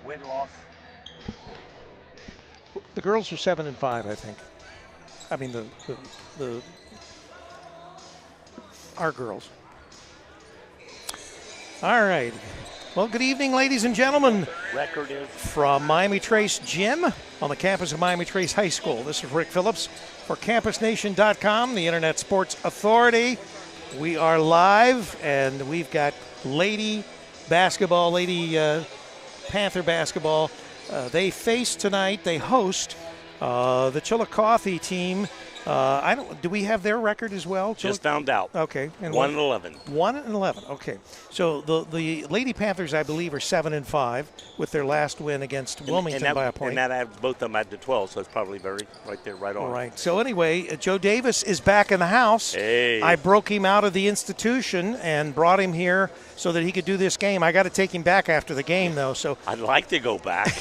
Win-loss. The girls are 7-5, I think. I mean, the our girls. All right. Well, good evening, ladies and gentlemen. Record is From Miami Trace Gym on the campus of Miami Trace High School. This is Rick Phillips for CampusNation.com, the Internet Sports Authority. We are live, and we've got Lady Basketball, Lady Panther Basketball. They face tonight, they host the Chillicothe team. Do we have their record as well? just found out. Okay. And 1-11. 1-11. Okay. So the Lady Panthers, I believe, are 7-5 with their last win against Wilmington by a point. And that adds both of them at the 12, so it's probably right there, right on. All right. So anyway, Joe Davis is back in the house. Hey. I broke him out of the institution and brought him here so that he could do this game. I got to take him back after the game, though. So I'd like to go back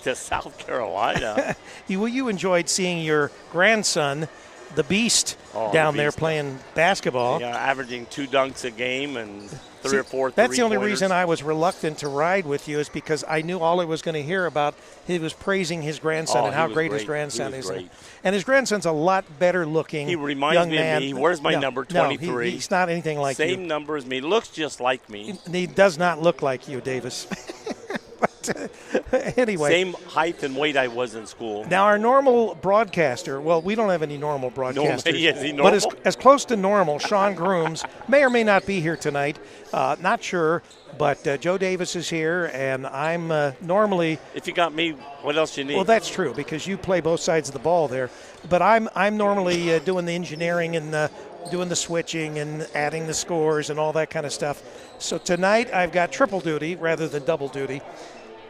to South Carolina. You enjoyed seeing your grandson, the Beast, down there playing basketball. Yeah, averaging 2 dunks a game and 3 or 4 That's the only three-pointers. reason I was reluctant to ride with you, is because I knew all I was going to hear about. He was praising his grandson and how great his grandson is. Great. And his grandson's a lot better looking. He reminds young me man. of me. Where's my number, 23? No, he's not anything like you. Same number as me. Looks just like me. He does not look like you, Davis. But anyway. Same height and weight I was in school. Now, our normal broadcaster, well, we don't have any normal broadcasters. Is he normal? But as close to normal, Sean Grooms may or may not be here tonight. Not sure, but Joe Davis is here, and I'm normally. If you got me, what else you need? Well, that's true, because you play both sides of the ball there. But I'm normally doing the engineering and doing the switching and adding the scores and all that kind of stuff. So tonight I've got triple duty rather than double duty.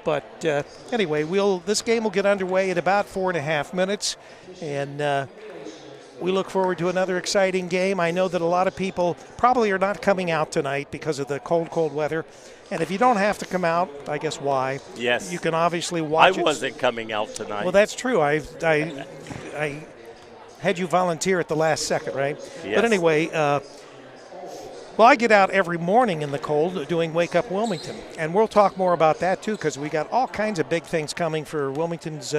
But anyway, this game will get underway in about 4.5 minutes, and we look forward to another exciting game. I know that a lot of people probably are not coming out tonight because of the cold weather. And if you don't have to come out, I guess why? Yes. You can obviously watch I wasn't coming out tonight. Well, that's true. I had you volunteer at the last second, right? Yes. But anyway, I get out every morning in the cold doing Wake Up Wilmington. And we'll talk more about that, too, because we got all kinds of big things coming for Wilmington's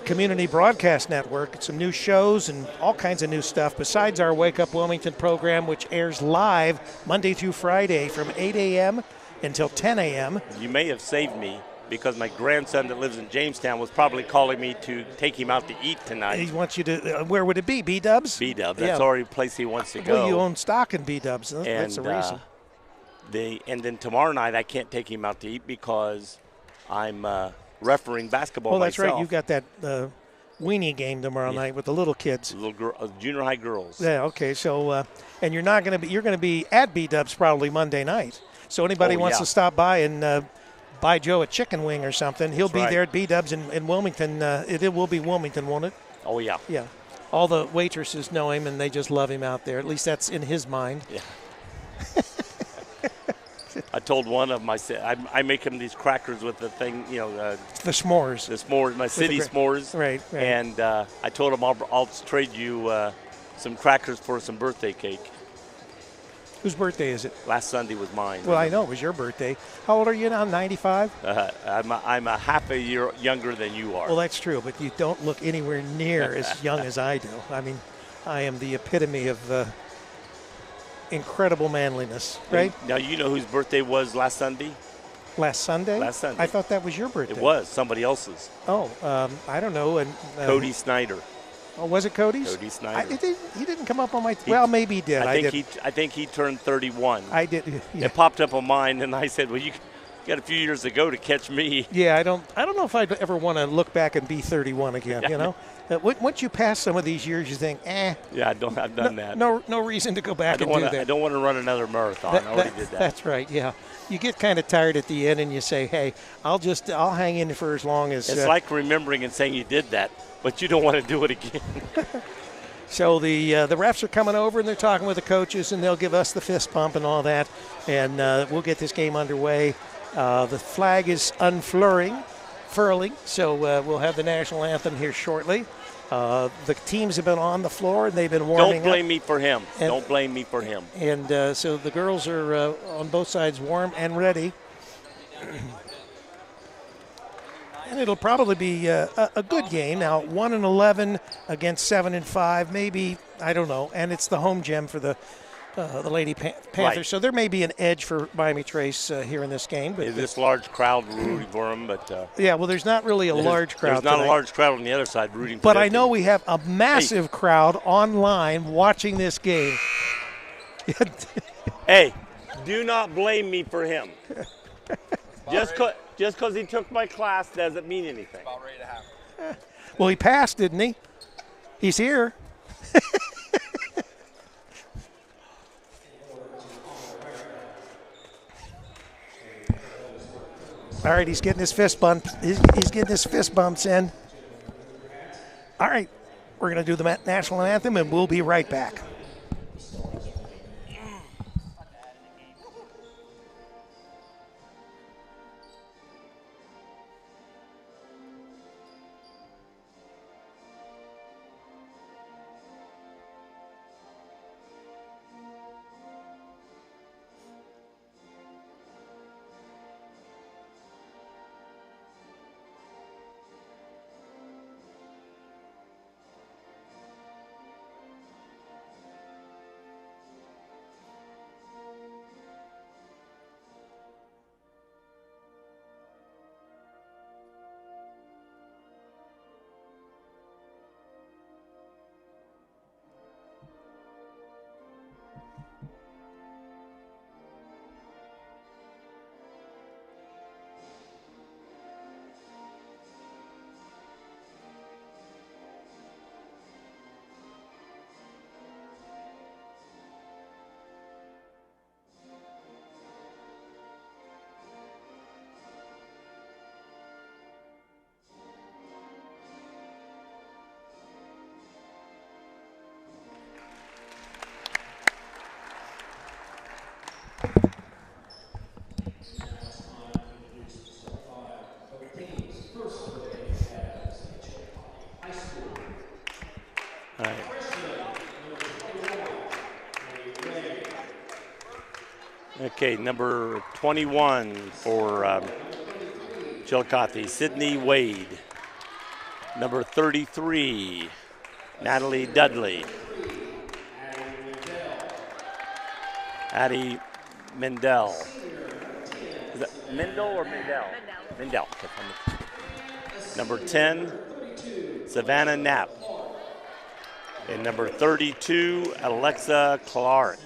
community broadcast network. Some new shows and all kinds of new stuff besides our Wake Up Wilmington program, which airs live Monday through Friday from 8 a.m. until 10 a.m. You may have saved me, because my grandson that lives in Jamestown was probably calling me to take him out to eat tonight. He wants you to, where would it be, B-Dubs? B-Dubs, that's already a place he wants to go. Well, you own stock in B-Dubs, that's the reason. And then tomorrow night I can't take him out to eat because I'm refereeing basketball myself. Oh, that's right, you've got that weenie game tomorrow night with the little kids. Junior high girls. Yeah, okay, so, and you're going to be at B-Dubs probably Monday night. So anybody wants to stop by and buy Joe a chicken wing or something, he'll be there at B-Dubs in Wilmington. It will be Wilmington, won't it? Oh, yeah. Yeah. All the waitresses know him, and they just love him out there. At least that's in his mind. Yeah. I told one of my, I make him these crackers with the thing, the s'mores. The s'mores, my city s'mores. Right. And I told him I'll trade you some crackers for some birthday cake. Whose birthday is it? Last Sunday was mine. Well, I know it was your birthday. How old are you now, 95? I'm a half a year younger than you are. Well, that's true, but you don't look anywhere near as young as I do. I mean, I am the epitome of incredible manliness, right? Now, you know whose birthday was last Sunday? Last Sunday? Last Sunday. I thought that was your birthday. It was somebody else's. Oh, I don't know. And Cody Snyder. Oh, was it Cody's? Cody Snyder. He didn't come up on my. Well, maybe he did. I think he turned 31. I did. Yeah. It popped up on mine, and I said, "Well, got a few years to go to catch me. Yeah, I don't know if I'd ever want to look back and be 31 again. You know, once you pass some of these years, you think, Yeah, I've done that. No reason to go back and do that. I don't want to run another marathon. I already did that. That's right. Yeah, you get kind of tired at the end, and you say, "Hey, I'll hang in for as long as." It's like remembering and saying you did that, but you don't want to do it again. So the refs are coming over and they're talking with the coaches, and they'll give us the fist bump and all that, and we'll get this game underway. The flag is unfurling, so we'll have the national anthem here shortly. The teams have been on the floor and they've been warming up. Don't blame me for him. Don't blame me for him. And so the girls are on both sides warm and ready. And it'll probably be a good game. Now, 1-11 against 7-5, maybe, I don't know. And it's the home gym for the Lady Panthers. Right. So there may be an edge for Miami Trace here in this game. But this large crowd rooting for them, but yeah, well, there's not really a large crowd. There's not tonight. a large crowd on the other side rooting for But their I know team. we have a massive crowd online watching this game. Hey, do not blame me for him. Just because he took my class doesn't mean anything. About ready to happen. Well, he passed, didn't he? He's here. All right, he's getting his fist bump. He's getting his fist bumps in. All right, we're going to do the national anthem, and we'll be right back. Okay, number 21 for Chillicothe, Sydney Wade. Number 33, Natalie Dudley. Addie Mendel. Is that Mendel or Mendel? Mendel. Number 10, Savannah Knapp. And number 32, Alexa Clark.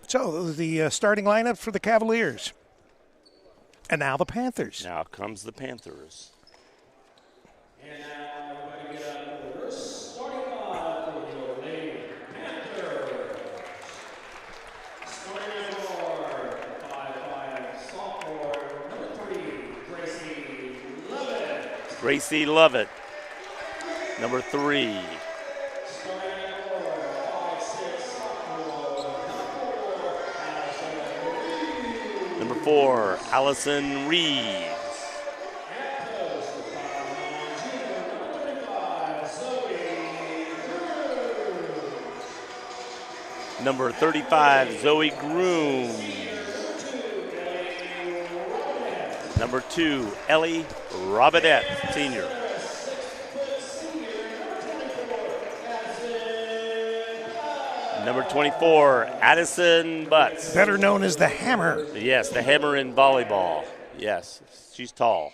So the starting lineup for the Cavaliers. And now the Panthers. Now comes the Panthers. And now everybody get up for starting five for your Lady Panthers. Starting for 5'5" sophomore, number 3, Gracie Lovett. Gracie Lovett, number 3. Starting at 4, 5'6" sophomore, Number 4, Allison Reeves. Number 35, Zoe Groom. Number 2, Ellie Robinette, senior. Number 24, Addison Butts. Better known as the Hammer. Yes, the Hammer in volleyball. Yes, she's tall.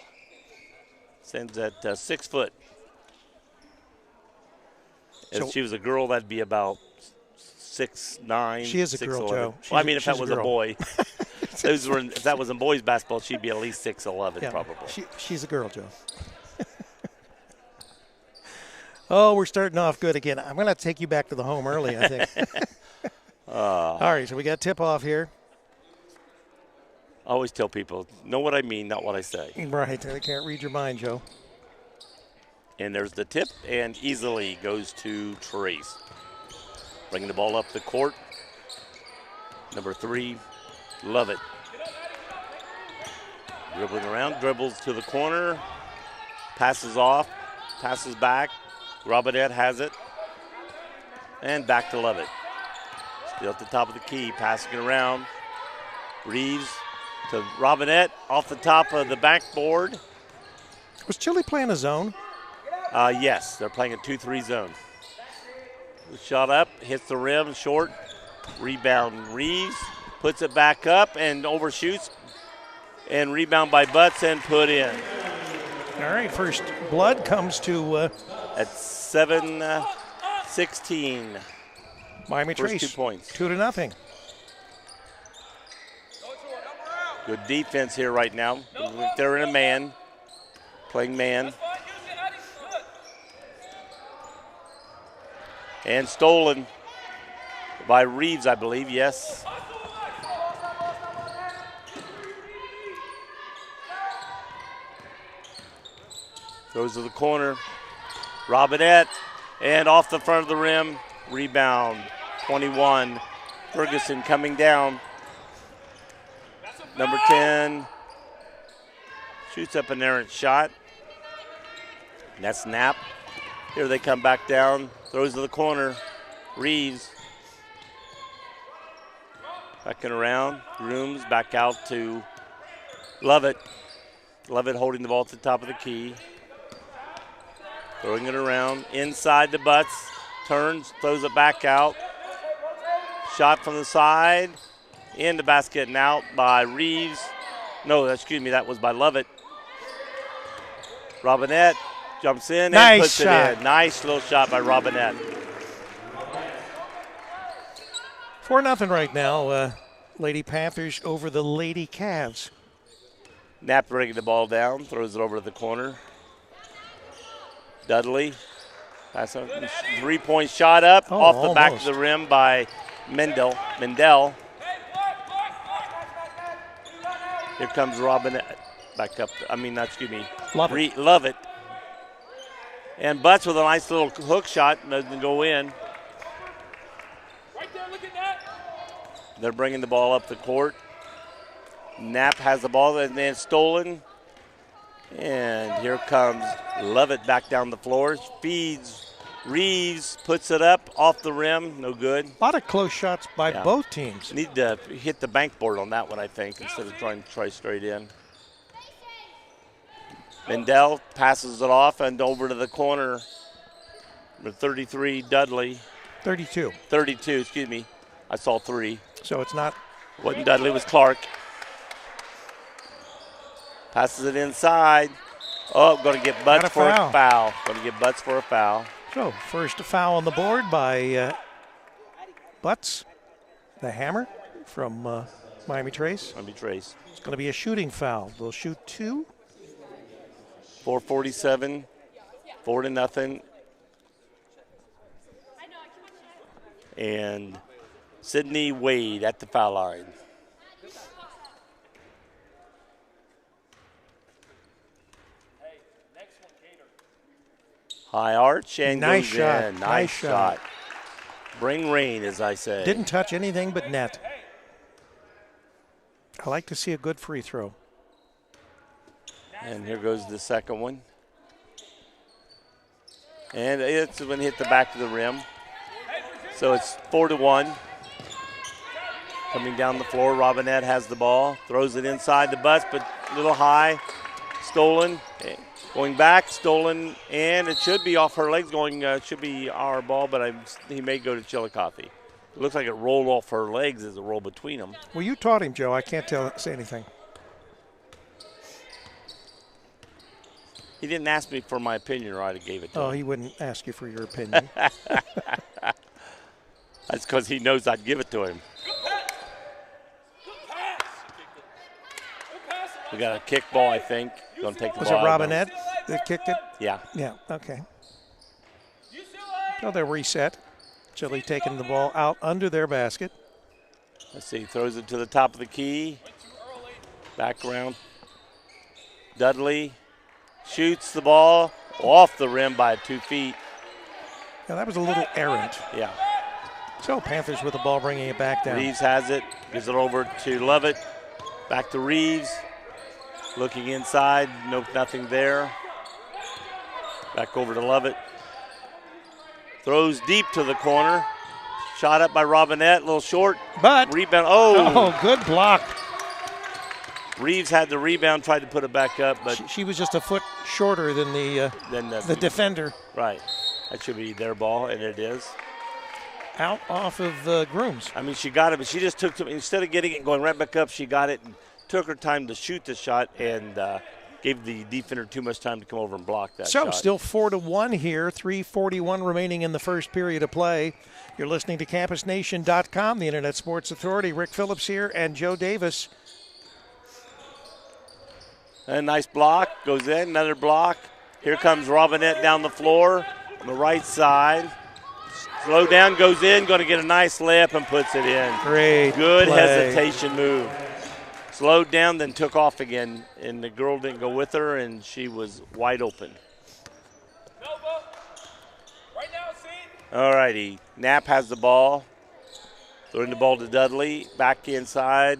Stands at 6 foot. If she was a girl, that'd be about 6'9". She is a girl, 6'11". Joe. Well, I mean, if she's that was a a girl. boy. Those were if that was in boys basketball, she'd be at least 6'11", Yeah, probably. she's a girl, Joe. Oh, we're starting off good again. I'm going to take you back to the home early, I think. All right, so we got tip-off here. I always tell people, know what I mean, not what I say. Right, they can't read your mind, Joe. And there's the tip, and easily goes to Trace. Bringing the ball up the court. Number 3, love it. Dribbling around, dribbles to the corner, passes off, passes back. Robinette has it, and back to Lovett. Still at the top of the key, passing it around. Reeves to Robinette off the top of the backboard. Was Chile playing a zone? Yes, they're playing a 2-3 zone. Shot up, hits the rim, short. Rebound Reeves, puts it back up and overshoots. And rebound by Butts and put in. All right, first blood comes to At 7-16. Miami First Trace. 2 points. 2-0. Good defense here right now. They're in a man, playing man. And stolen by Reeves, I believe, yes. Goes to the corner. Robinette, and off the front of the rim. Rebound, 21. Ferguson coming down. Number 10 shoots up an errant shot. And that's Knapp. Here they come back down. Throws to the corner. Reeves. Backing around. Grooms back out to Lovett. Lovett holding the ball at the top of the key. Throwing it around. Inside the Butts. Turns. Throws it back out. Shot from the side. In the basket and out by Reeves. No, excuse me, that was by Lovett. Robinette jumps in and puts shot. it in. Nice little shot by Robinette. 4-0 right now. Lady Panthers over the Lady Cavs. Knapp bringing the ball down, throws it over to the corner. Dudley. Pass on. 3-point shot up off the back of the rim by Mendel. Here comes Robinette. Back up. Love it. And Butts with a nice little hook shot. Doesn't go in. Right there, look at that. They're bringing the ball up the court. Knapp has the ball and then stolen. And here comes Lovett back down the floor. Feeds Reeves, puts it up off the rim. No good. A lot of close shots by both teams. Need to hit the backboard on that one, I think, instead of trying to try straight in. Mendel passes it off and over to the corner. Number 33, Dudley. 32. 32, excuse me. I saw 3. So it's not. Wasn't Dudley, it was Clark. Passes it inside. Oh, going to get Butts for a foul. Going to get Butts for a foul. So first foul on the board by Butts, the hammer from Miami Trace. Miami Trace. It's going to be a shooting foul. They'll shoot 2. 4:47, 4-0. And Sydney Wade at the foul line. High arch and nice goes shot. in. Nice shot. Bring rain, as I say. Didn't touch anything but net. I like to see a good free throw. And here goes the second one. And it's going to hit the back of the rim. So it's 4-1. Coming down the floor, Robinette has the ball. Throws it inside the Butts, but a little high. Stolen. Going back, stolen, and it should be off her legs. Should be our ball, but he may go to Chillicothe. It looks like it rolled off her legs as it rolled between them. Well, you taught him, Joe. I can't say anything. He didn't ask me for my opinion, or I'd have gave it to him. Oh, he wouldn't ask you for your opinion. That's because he knows I'd give it to him. We got a kick ball, I think. Going to take the Was ball. it Robinette that kicked it? Yeah. Yeah, okay. So they'll reset. Chile taking the ball out under their basket. Let's see. Throws it to the top of the key. Back around. Dudley shoots the ball off the rim by 2 feet. Now that was a little errant. Yeah. So Panthers with the ball, bringing it back down. Reeves has it. Gives it over to Lovett. Back to Reeves. Looking inside. Nope, nothing there. Back over to Lovett. Throws deep to the corner. Shot up by Robinette. A little short. But Rebound. oh, good block. Reeves had the rebound, tried to put it back up, but She was just a foot shorter than the defender. Right. That should be their ball, and it is. Out off of Grooms. I mean, she got it, but she just took to instead of getting it and going right back up, she got it and took her time to shoot the shot and gave the defender too much time to come over and block that shot. So still 4-1 here, 3:41 remaining in the first period of play. You're listening to CampusNation.com, the Internet Sports Authority. Rick Phillips here and Joe Davis. A nice block, goes in, another block. Here comes Robinette down the floor on the right side. Slow down, goes in, going to get a nice layup and puts it in. Great Good play. hesitation move. Slowed down, then took off again, and the girl didn't go with her, and she was wide open. All righty, Knapp has the ball. Throwing the ball to Dudley, back inside.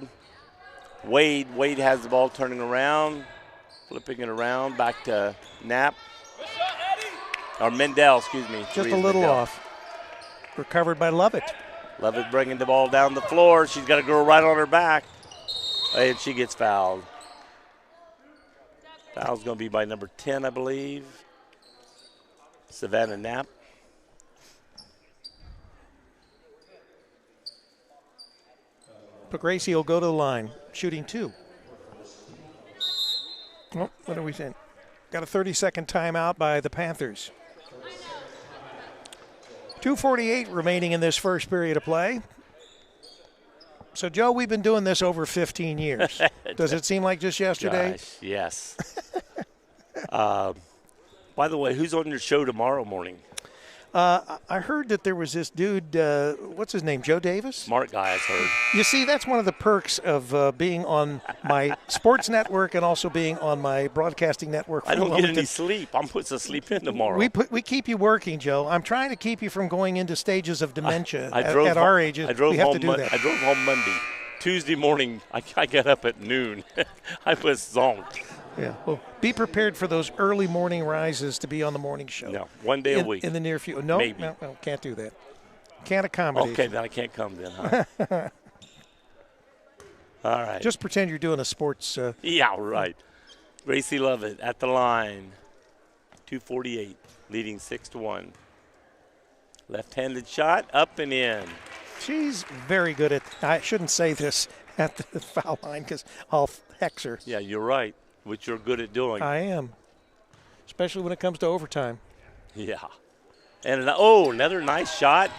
Wade has the ball, turning around, flipping it around, back to Knapp. Or Mendel, excuse me. Just a little Mendel. off. Recovered by Lovett. Lovett bringing the ball down the floor. She's got a girl right on her back, and she gets fouled. Foul's going to be by number 10, I believe. Savannah Knapp. But Gracie will go to the line, shooting 2. Oh, what are we saying? Got a 30-second timeout by the Panthers. 2:48 remaining in this first period of play. So, Joe, we've been doing this over 15 years. Does it seem like just yesterday? Gosh, yes. By the way, who's on your show tomorrow morning? I heard that there was this dude, what's his name, Joe Davis? Smart guy, I've heard. You see, that's one of the perks of being on my sports network and also being on my broadcasting network. I don't get Wilmington. any sleep. I'm putting some sleep in tomorrow. We keep you working, Joe. I'm trying to keep you from going into stages of dementia at drove our home- ages. I drove we have home to do Mon- that. I drove home Monday. Tuesday morning, I got up at noon. I was zonked. Yeah. Well, be prepared for those early morning rises to be on the morning show. No, one day a week. In the near future. No, Maybe. no, can't do that. Can't accommodate. Okay, you. then I can't come then, huh? All right. Just pretend you're doing a sports. Yeah, right. Gracie Lovett at the line. 2:48, leading 6-1. Left-handed shot, up and in. She's very good at. I shouldn't say this at the foul line because I'll hex her. Yeah, you're right, which you're good at doing. I am, especially when it comes to overtime. Yeah. And another nice shot,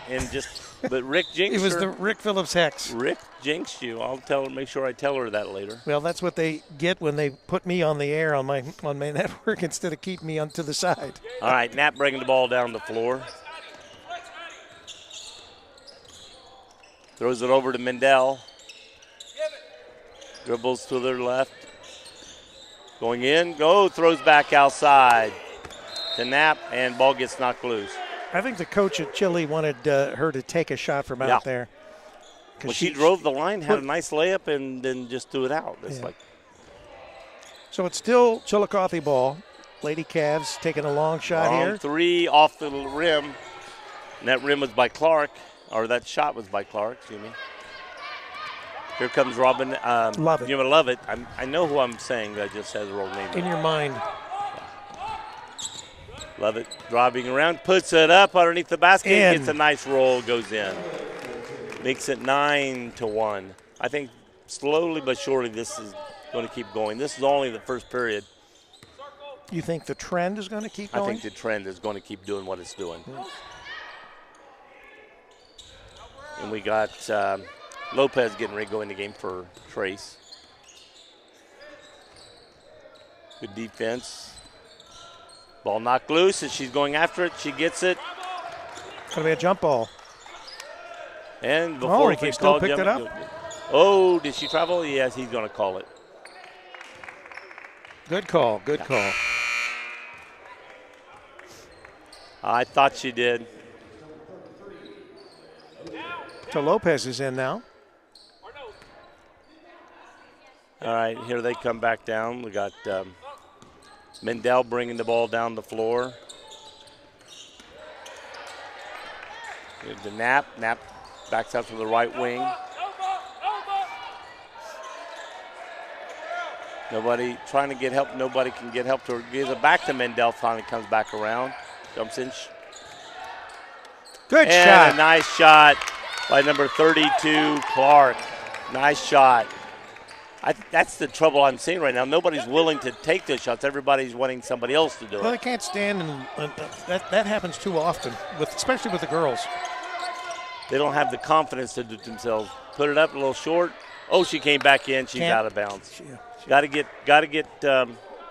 but Rick jinxed It was her. the Rick Phillips hex. Rick jinxed you. I'll tell her. Make sure I tell her that later. Well, that's what they get when they put me on the air on my network instead of keep me on to the side. All right, Knapp bringing the ball down the floor. Throws it over to Mendel. Dribbles to their left. Going in. Throws back outside to Knapp, and ball gets knocked loose. I think the coach at Chile wanted her to take a shot from out there. Well, she drove the line, had a nice layup, and then just threw it out. It's like. So it's still Chillicothe ball. Lady Cavs taking a long shot here. 3 off the rim. And that rim was by Clark, or that shot was by Clark, excuse me. Here comes Robin. Lovett. You love it. I know who I'm saying that just has a wrong name. In your mind. Lovett driving around, puts it up underneath the basket, In. gets a nice roll, goes in. Makes it 9-1. I think slowly but surely this is going to keep going. This is only the first period. You think the trend is going to keep going? I think the trend is going to keep doing what it's doing. And we got Lopez getting ready to go in the game for Trace. Good defense. Ball knocked loose, and she's going after it. She gets it. Going to be a jump ball. And before he they can still call picked it up. Oh, did she travel? Yes, he's going to call it. Good call. Good call. I thought she did. So Lopez is in now. All right, here they come back down. We got Mendel bringing the ball down the floor. Here's the Knapp. Knapp backs out to the right wing. Nobody trying to get help. Nobody can get help to her. Gives it back to Mendel. Finally comes back around. Jumps in. Good and shot. A nice shot by number 32, Clark. Nice shot. That's the trouble I'm seeing right now. Nobody's willing to take those shots. Everybody's wanting somebody else to do it. Well, they can't stand, and that happens too often, especially with the girls. They don't have the confidence to do it themselves. Put it up a little short. Oh, she came back in. She's out of bounds. Got to get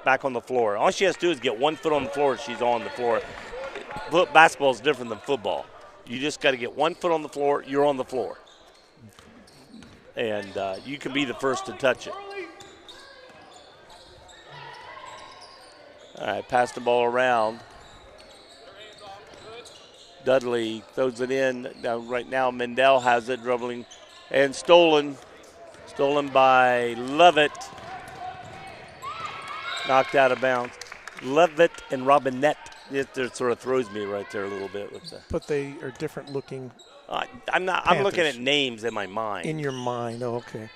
back on the floor. All she has to do is get 1 foot on the floor. She's on the floor. Basketball is different than football. You just got to get 1 foot on the floor. You're on the floor. And you can be the first to touch it. All right, pass the ball around. Dudley throws it in. Now, right now, Mendel has it, dribbling, and stolen. Stolen by Lovett. Knocked out of bounds. Lovett and Robinette. It sort of throws me right there a little bit with the. But they are different looking. I'm looking at names in my mind. In your mind, oh, okay.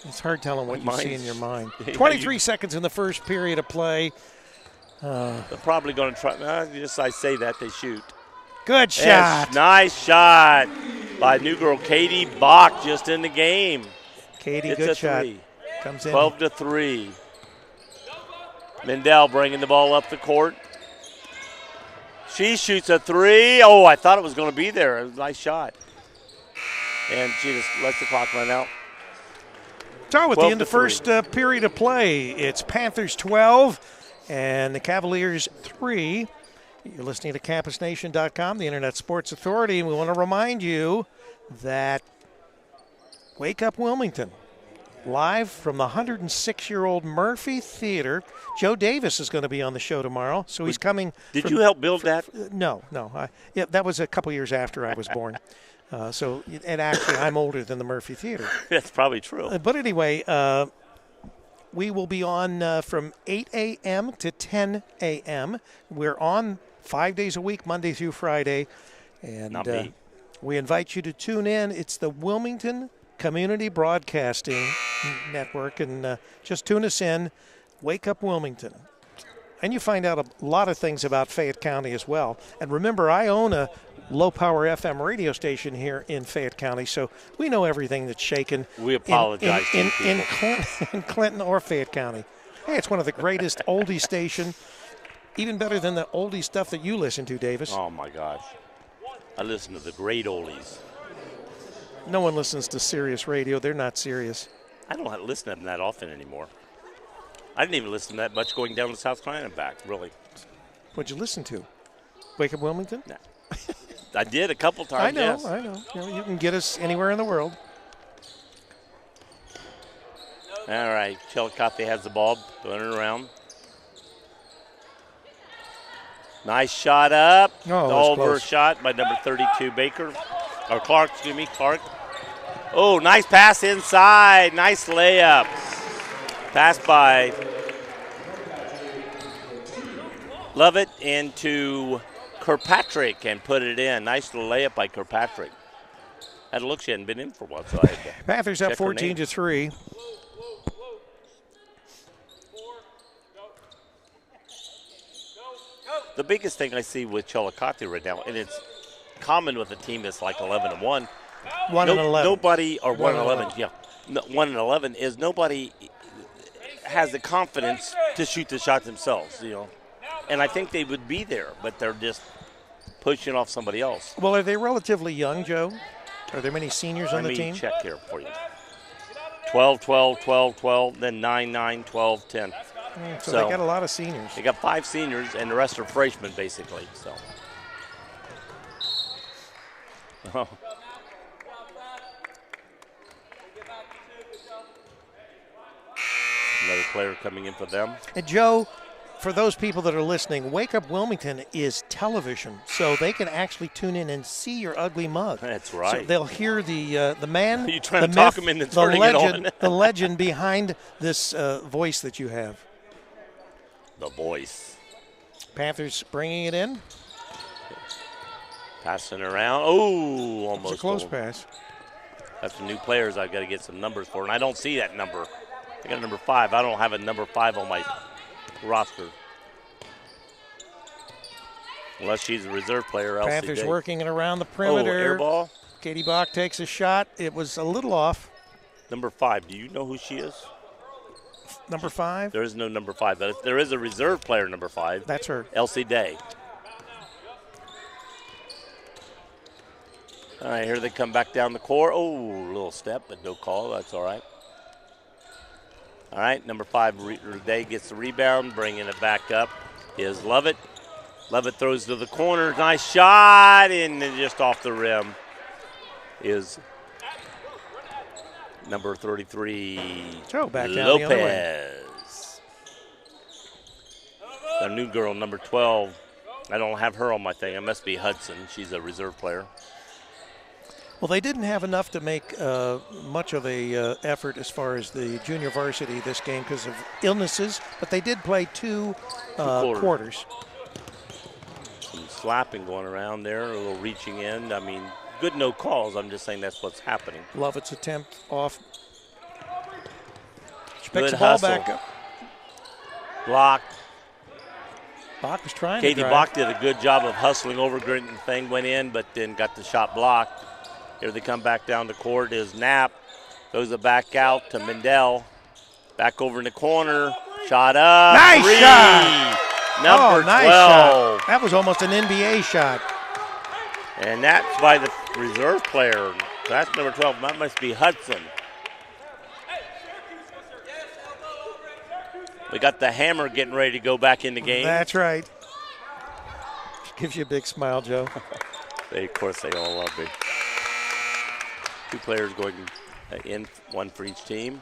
It's hard telling what you see in your mind. Yeah, 23 seconds in the first period of play. They're probably going to try. Just I say that they shoot. Good shot. Yes, nice shot by new girl Katie Bach, just in the game. Katie, good shot. Comes in. 12-3. Mendel bringing the ball up the court. She shoots a 3. Oh, I thought it was going to be there. It was a nice shot. And she just lets the clock run out. So at the end of the first period of play, it's Panthers 12 and the Cavaliers 3. You're listening to CampusNation.com, the Internet Sports Authority, and we want to remind you that Wake Up Wilmington, live from the 106-year-old Murphy Theater. Joe Davis is going to be on the show tomorrow, so he's coming. Did you help build that? No. Yeah, that was a couple years after I was born. And actually, I'm older than the Murphy Theater. That's probably true. But anyway, we will be on from 8 a.m. to 10 a.m. We're on 5 days a week, Monday through Friday. And Not me. We invite you to tune in. It's the Wilmington Community Broadcasting Network. And just tune us in. Wake Up Wilmington. And you find out a lot of things about Fayette County as well. And remember, I own a low-power FM radio station here in Fayette County, so we know everything that's shaken. We apologize in Clinton or Fayette County. Hey, it's one of the greatest oldie station, even better than the oldie stuff that you listen to, Davis. Oh, my gosh. I listen to the great oldies. No one listens to Sirius Radio. They're not serious. I don't listen to them that often anymore. I didn't even listen that much going down to South Carolina and back, really. What'd you listen to? Wake Up Wilmington? No. I did a couple times, yes. I know. You can get us anywhere in the world. All right, Chillicothe has the ball, throwing it around. Nice shot up. Oh, over shot by number 32, Clark. Oh, nice pass inside. Nice layup. Pass by Lovett into Kirkpatrick and put it in. Nice little layup by Kirkpatrick. Had a look, she hadn't been in for a while, so I had to Panthers up 14-3. The biggest thing I see with Chillicothe right now, and it's common with a team that's like 11-1. 1-11. Nobody, or 1-11, yeah. 1-11 is nobody has the confidence to shoot the shot themselves, And I think they would be there, but they're just pushing off somebody else. Well, are they relatively young, Joe? Are there many seniors on the team? Let me check here for you. 12, 12, 12, 12, then 9, 9, 12, 10. So they got a lot of seniors. They got 5 seniors, and the rest are freshmen, basically. So. Oh. Another player coming in for them. And Joe, for those people that are listening, Wake Up Wilmington is television, so they can actually tune in and see your ugly mug. That's right. So they'll hear the man, you trying the to talk myth, them into the turning legend, it on. the legend behind this voice that you have. The voice. Panthers bringing it in. Passing around. Oh, almost. It's a close pass. That's the new players I've got to get some numbers for, and I don't see that number. I got a number 5. I don't have a number 5 on my roster. Unless she's a reserve player. Panthers LCD. working it around the perimeter. Oh, air ball. Katie Bach takes a shot. It was a little off. Number 5. Do you know who she is? Number 5? There is no number 5. But if there is a reserve player, number 5. That's her. Elsie Day. All right, here they come back down the court. Oh, little step, but no call. That's all right. All right, number 5, Day gets the rebound, bringing it back up is Lovett. Lovett throws to the corner. Nice shot, and then just off the rim is number 33, Joe back down the other way. Lopez. The new girl, number 12. I don't have her on my thing. It must be Hudson. She's a reserve player. Well, they didn't have enough to make much of a effort as far as the junior varsity this game because of illnesses, but they did play two quarters. Some slapping going around there, a little reaching in. I mean, good no calls. I'm just saying that's what's happening. Lovett's attempt off. She picks Good the ball hustle. back up. Blocked. Bach was trying Katie to drive. Bach did a good job of hustling over. Grinton Thing went in, but then got the shot blocked. Here they come back down the court is Knapp. Throws it back out to Mendel. Back over in the corner. Shot up. Nice 3. shot. Number nice 12. shot. That was almost an NBA shot. And that's by the reserve player. That's number 12. That must be Hudson. We got the Hammer getting ready to go back in the game. That's right. Gives you a big smile, Joe. Of course, they all love me. 2 players going in, 1 for each team.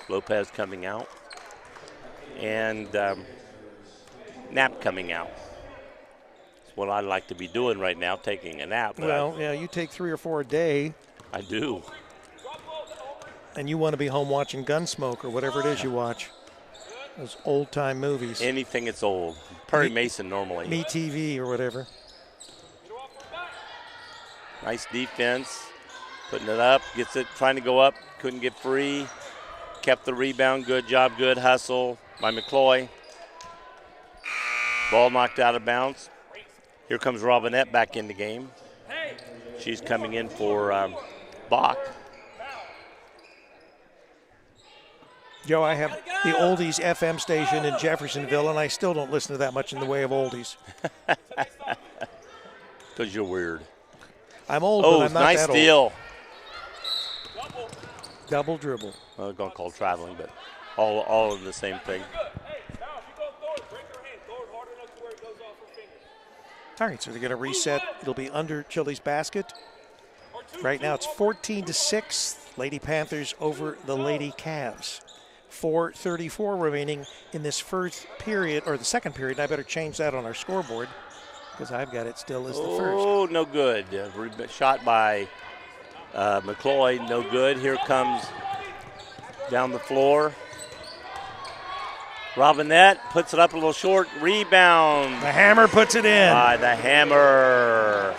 Lopez coming out. And Knapp coming out. That's what I like to be doing right now, taking a nap. Well, yeah, you take 3 or 4 a day. I do. And you want to be home watching Gunsmoke or whatever it is you watch. Those old-time movies. Anything that's old. Perry Mason normally. Me TV or whatever. Nice defense. Putting it up. Gets it. Trying to go up. Couldn't get free. Kept the rebound. Good job. Good hustle by McCloy. Ball knocked out of bounds. Here comes Robinette back in the game. She's coming in for Bach. Joe, I have the Oldies FM station in Jeffersonville, and I still don't listen to that much in the way of oldies. Because you're weird. I'm old, but I'm not nice that steal. old. Double dribble. Well, I'm going to call traveling, but all in the same thing. All right, so they're going to reset. It'll be under Chili's basket. Right now it's 14-6. Lady Panthers over the Lady Cavs. 4:34 remaining in this first period, or the second period. I better change that on our scoreboard because I've got it still as the first. Oh, no good. Shot by McCloy, no good. Here comes down the floor. Robinette puts it up a little short. Rebound. The Hammer puts it in. By the Hammer.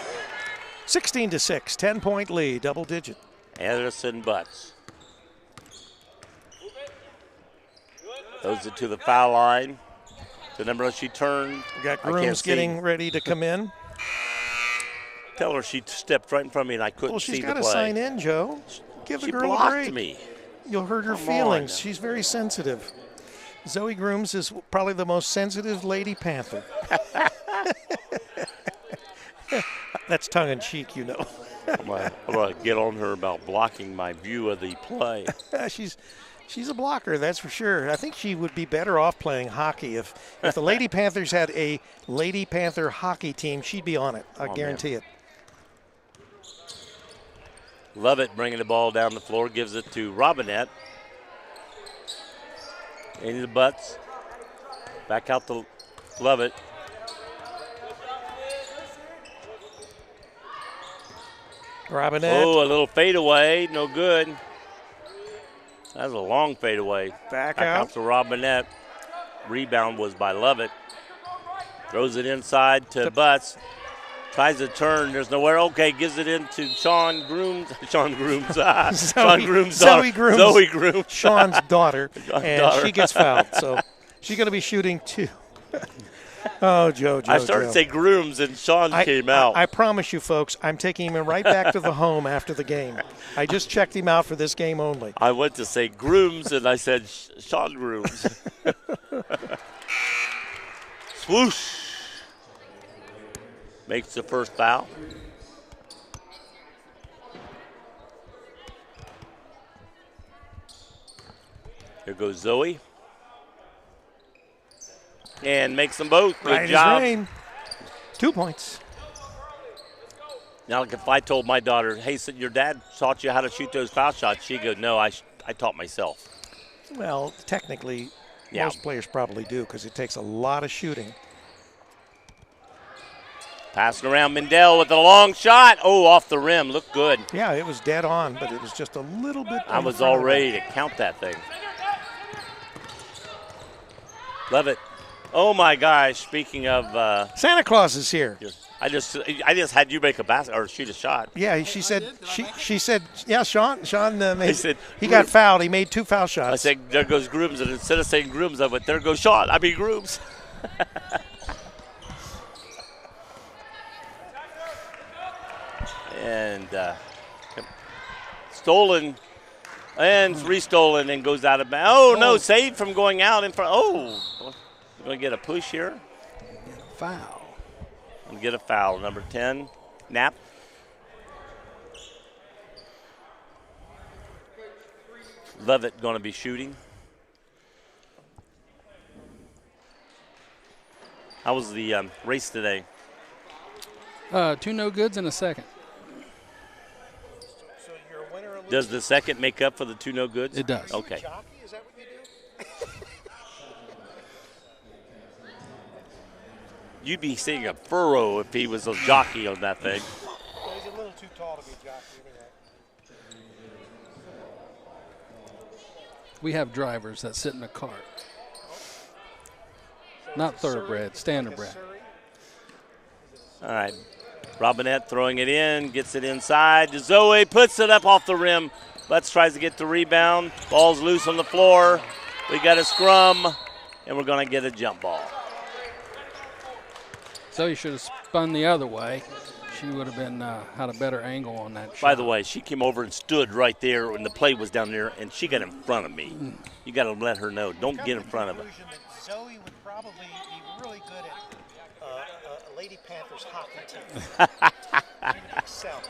16-6, 10-point lead, double digit. Anderson Butts. Throws it to the foul line. Remember, she turned. We got Grooms getting ready to come in. Tell her she stepped right in front of me and I couldn't see the play. Well, she's got to sign in, Joe. Give the she girl a blocked break. Me. You'll hurt her feelings. She's very sensitive. Zoe Grooms is probably the most sensitive Lady Panther. That's tongue-in-cheek, you know. I'm gonna get on her about blocking my view of the play. She's a blocker, that's for sure. I think she would be better off playing hockey. If the Lady Panthers had a Lady Panther hockey team, she'd be on it. I guarantee it. Lovett bringing the ball down the floor, gives it to Robinette. Into the butts. Back out to Lovett. Robinette. Oh, a little fadeaway, no good. That was a long fadeaway. Back out out to Robinette. Rebound was by Lovett. Throws it inside to Butts. Tries to turn. There's nowhere. Okay, gives it into Sean Grooms. Sean Grooms. Sean Grooms' daughter. Zoe Grooms. Sean's daughter. And daughter. She gets fouled. So she's going to be shooting 2. Oh, Joe. I started to say Grooms, and Sean came out. I promise you, folks, I'm taking him right back to the home after the game. I just checked him out for this game only. I went to say Grooms, and I said Sean Grooms. Swoosh. Makes the first foul. Here goes Zoe. And makes them both. Good Right job. as rain. 2 points. Now, like if I told my daughter, hey, so your dad taught you how to shoot those foul shots, she'd go, no, I taught myself. Well, technically, most players probably do because it takes a lot of shooting. Passing around Mendel with a long shot. Oh, off the rim. Looked good. Yeah, it was dead on, but it was just a little bit. I was all ready to count that thing. Love it. Oh, my gosh. Speaking of Santa Claus is here. I just had you make a basket or shoot a shot. Yeah, she said, yeah, Sean made, said, he got fouled. He made 2 foul shots. I said, there goes Grooms. And instead of saying Grooms, I went, there goes Sean. I mean, Grooms. And stolen and restolen and goes out of bounds. Oh, no, saved from going out in front. Oh, we're going to get a push here. Foul. And get a foul. Number 10, Knapp. Lovett going to be shooting. How was the race today? 2 no goods and a second. Does the second make up for the 2 no goods? It does. Okay. Is that what you do? You'd be seeing a furrow if he was a jockey on that thing. He's a little too tall to be a jockey anyway. We have drivers that sit in a cart. Not thoroughbred, standardbred. All right. Robinette throwing it in, gets it inside to Zoe, puts it up off the rim. Butts tries to get the rebound. Ball's loose on the floor. We got a scrum, and we're going to get a jump ball. Zoe should have spun the other way. She would have been had a better angle on that shot. By the way, she came over and stood right there when the play was down there, and she got in front of me. You got to let her know. Don't get in front of her. Zoe would probably be really good at a Lady Panthers hockey team. Excel.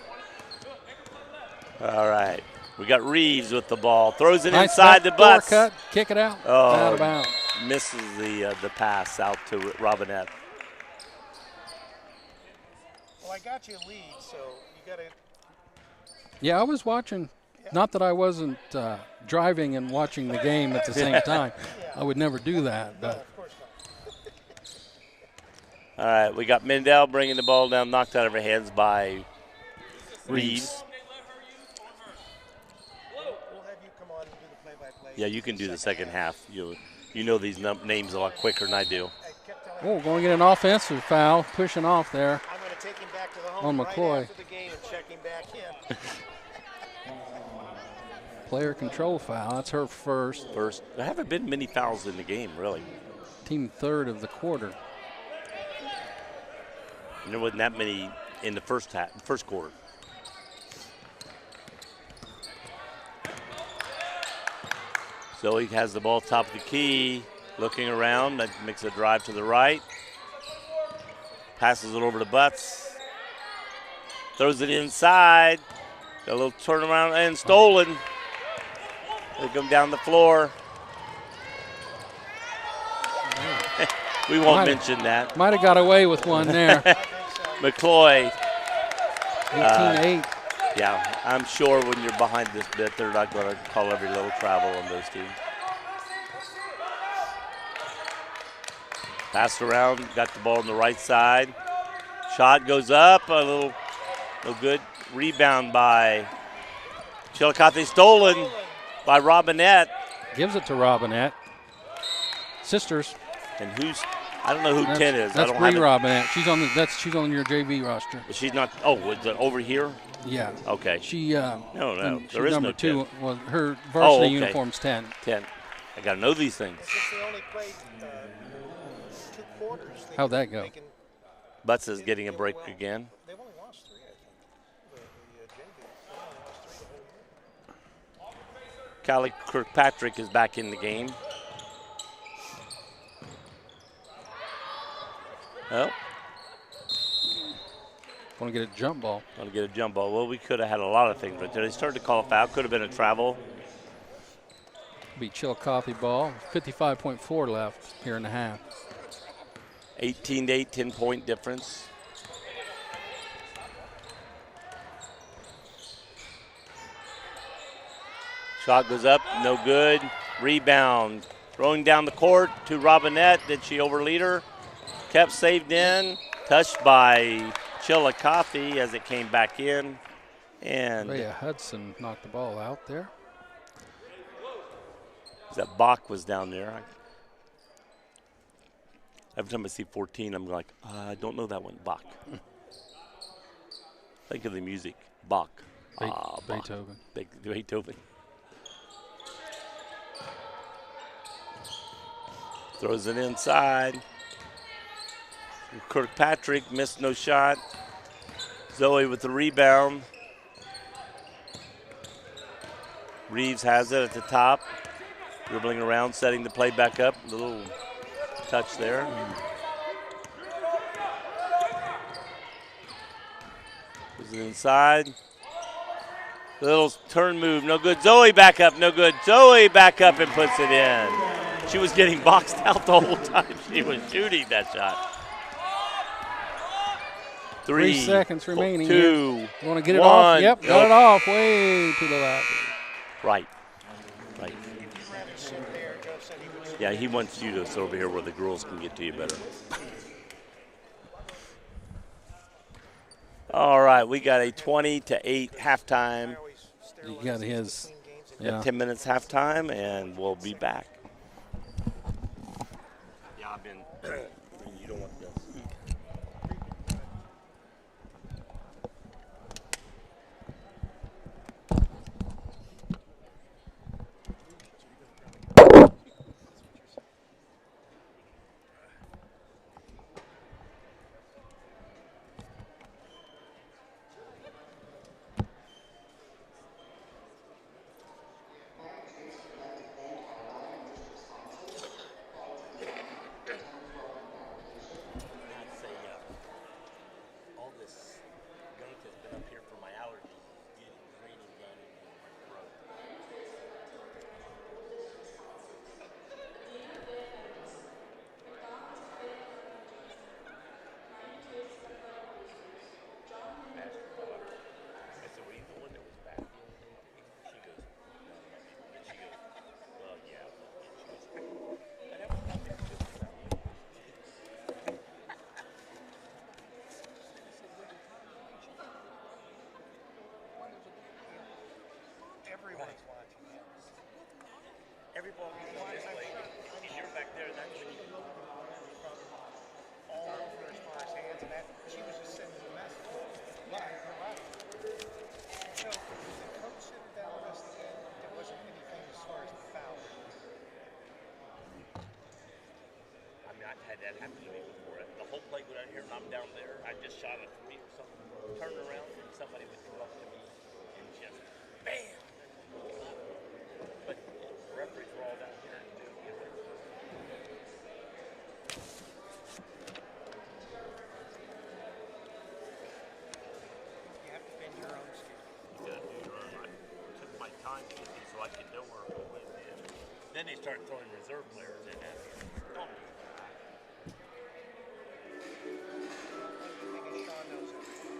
All right. We got Reeves with the ball. Throws it Nice inside the Butts. cut, kick it out. Oh, Out of bounds. Misses the pass out to Robinette. Well, I got you a lead, so you got to. Yeah, I was watching. Not that I wasn't driving and watching the game at the same time. I would never do that. But All right, we got Mendel bringing the ball down, knocked out of her hands by Reeves. We'll have you come on and do the play-by-play. Yeah, you can do the second half. You know these names a lot quicker than I do. going to get an offensive foul, pushing off there. I'm going to take him back to the home On McCoy. right after the game and check him back in. Player control foul. That's her first. There haven't been many fouls in the game, really. Team third of the quarter. There wasn't that many in the first quarter. Zoe has the ball top of the key, looking around. That makes a drive to the right. Passes it over to Butts. Throws it inside. Got a little turnaround and stolen. They come down the floor. We won't mention that. Might have got away with one there. McCloy. 18-8. Yeah, I'm sure when you're behind this bit, they're not going to call every little travel on those teams. Passed around, got the ball on the right side. Shot goes up, a little no good. Rebound by Chillicothe, stolen by Robinette. Gives it to Robinette. Sisters. And I don't know who 10 is. That's I don't Bree have Robinette. She's on your JV roster. She's not. Oh, was it over here? Yeah. Okay. She. No. She's There is number no 2. 10. Well, her varsity okay. uniform's 10. 10. I got to know these things. Since they only played 2 quarters. How'd that go? Butts is getting a break again. They've only lost 3, I think. The JV. They only lost 3 the whole year. Callie Kirkpatrick is back in the game. Oh. Want to get a jump ball. Want to get a jump ball. Well, we could have had a lot of things right there. They started to call a foul. Could have been a travel. Be Chillicothe ball. 55.4 left here in the half. 18-8, 10-point difference. Shot goes up, no good. Rebound. Throwing down the court to Robinette. Did she overlead her? Kept saved in. Touched by Chillicothe as it came back in. And Rhea Hudson knocked the ball out there. that Bach was down there. Every time I see 14, I'm like, I don't know that one. Bach. Think of the music. Bach. Beethoven. Beethoven. Throws it inside. Kirkpatrick missed no shot. Zoe with the rebound. Reeves has it at the top. Dribbling around, setting the play back up. A little touch there. Puts it inside. Little turn move, no good. Zoe back up, no good. Zoe back up and puts it in. She was getting boxed out the whole time she was shooting that shot. 3 seconds remaining. 2. You want to get it 1. off? Yep, Nope. got it off way to the left. Right. Yeah, he wants you to sit over here where the girls can get to you better. All right, we got a 20-8 halftime. You got his. Yeah. 10 minutes halftime, and we'll be back. Yeah, I've been. You don't want this. Everyone's watching it. Everybody this way. And you're back there, that's when you All over as far as hands and that. She was just sending a message. So, the coach said that the rest of the game, there wasn't anything as far as the foul. I mean, I've had that happen to me before. The whole play went out here and I'm down there. I just shot a three or something. Turned around and somebody would come up to me and just bam! But the referees were all down here and didn't get there. You have to bend your own skill. You gotta do your own. I took my time skipping so I could know where we went in. Then they start throwing reserve players in after. Don't do that.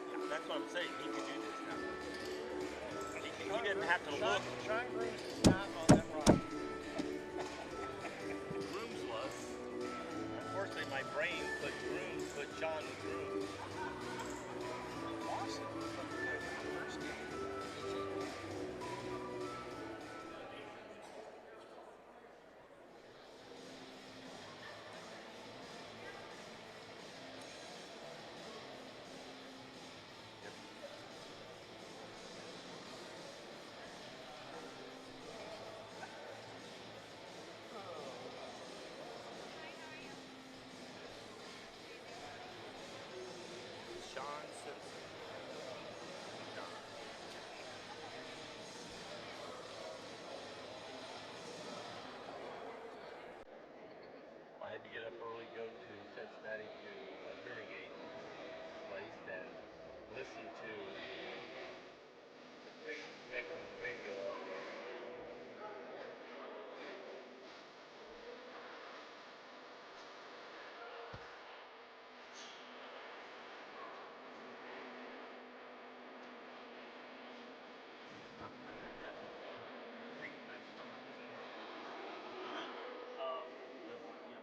Yeah, that's what I'm saying. He could do this now. He didn't have to look. Sean Grooms is not on that roster. Grooms was. Unfortunately, my brain put Grooms, put Sean Grooms. Awesome. First game. Sean Simpson. I had to get up early, go to Cincinnati to irrigate place and listen to Bingo.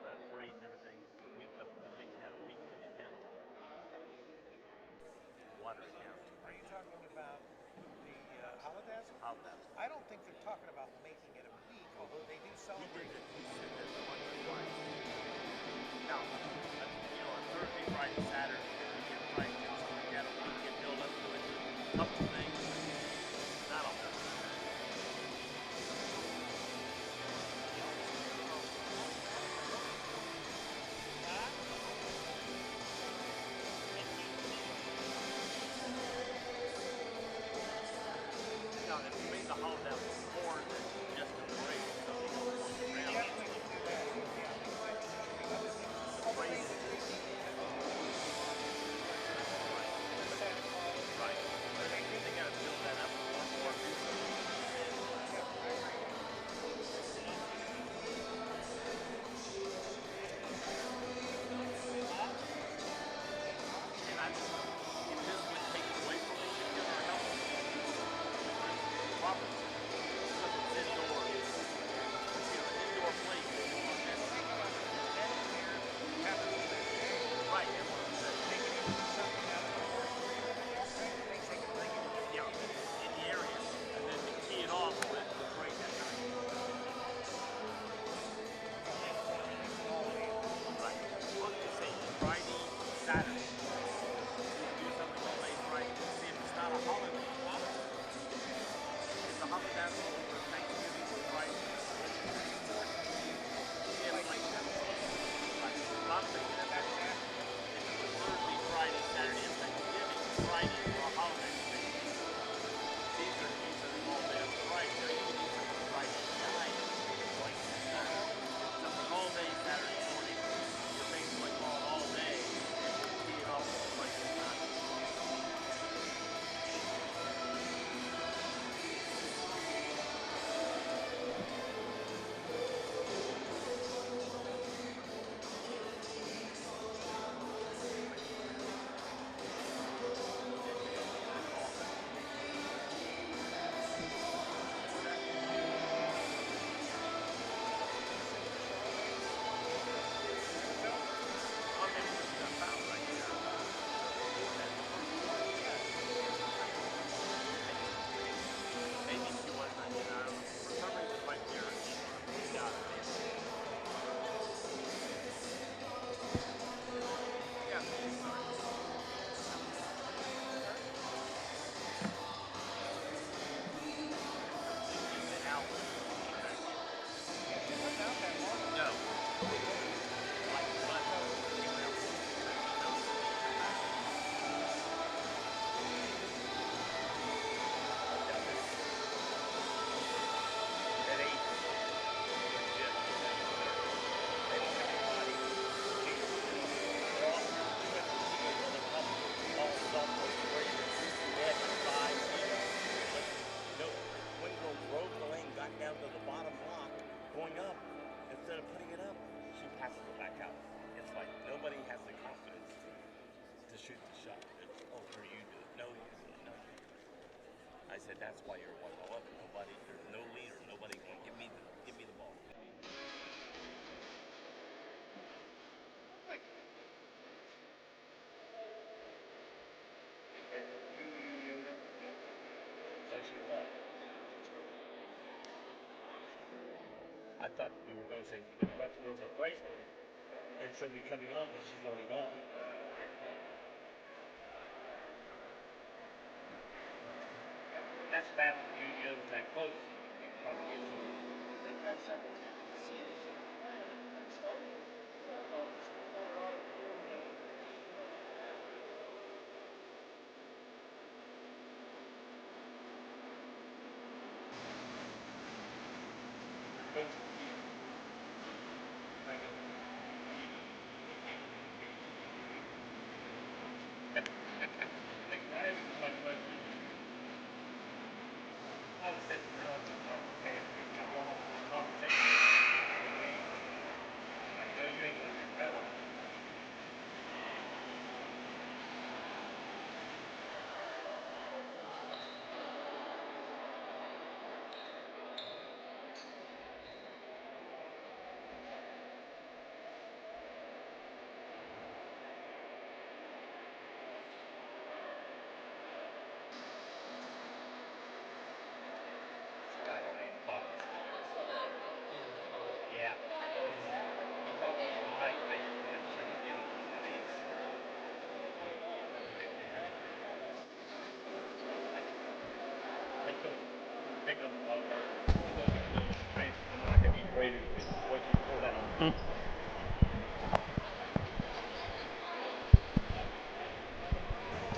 That parade and everything. We had a week in town. Watertown. Are you talking about the holidays? Holidays. I don't think they're talking about making it a week, although they do He celebrate did it. it. He said that once or twice. Now, on Thursday, Friday, Saturday, weekend, Friday, something like that, a week get built up to it, a couple things. Not all that. Now, if you made the holiday more than just a parade, so you go around Yeah, we can do that. Yeah. the parade. Right. They got to build that up more. And I don't know if this would take it away from it, should give her help. Properly. Because it's indoor. An indoor place. Right. That's what I'm saying. Yeah, in the area, and then to tee it off with the parade that night. Right. Well, you say Friday, Saturday. Do something all day Friday. See if it's not a holiday. It's a holiday for Thanksgiving or Friday. Yeah, like that. Right. I'm thinking that Thursday, Friday, Saturday, and Thanksgiving. Friday for a holiday. These are all day on Friday. Now you can do something Friday night, like something all day Saturday morning. You're basically going all day and tee it off like it's not. shoot the shot. Oh, or you do it. No, you do it. No, you do it. I said, that's why you're 1-0 up. Nobody, there's no leader. Nobody going to give me the ball. I thought you were going to say, but there was a break. And somebody coming on, but she's already gone. That's bad. You're that close. You probably get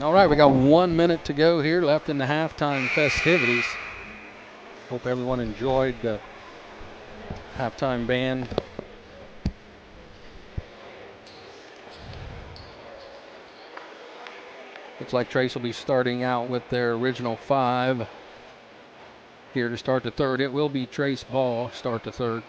All right, we got 1 minute to go here left in the halftime festivities. Hope everyone enjoyed the halftime band. Looks like Trace will be starting out with their original 5 here to start the third. It will be Trace ball start the third.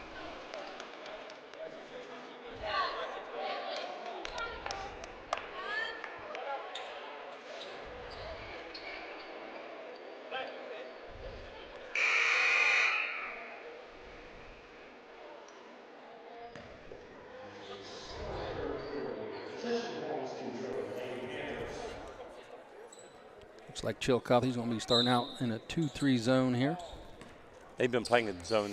Looks like Chillicothe is going to be starting out in a 2-3 zone here. They've been playing in zone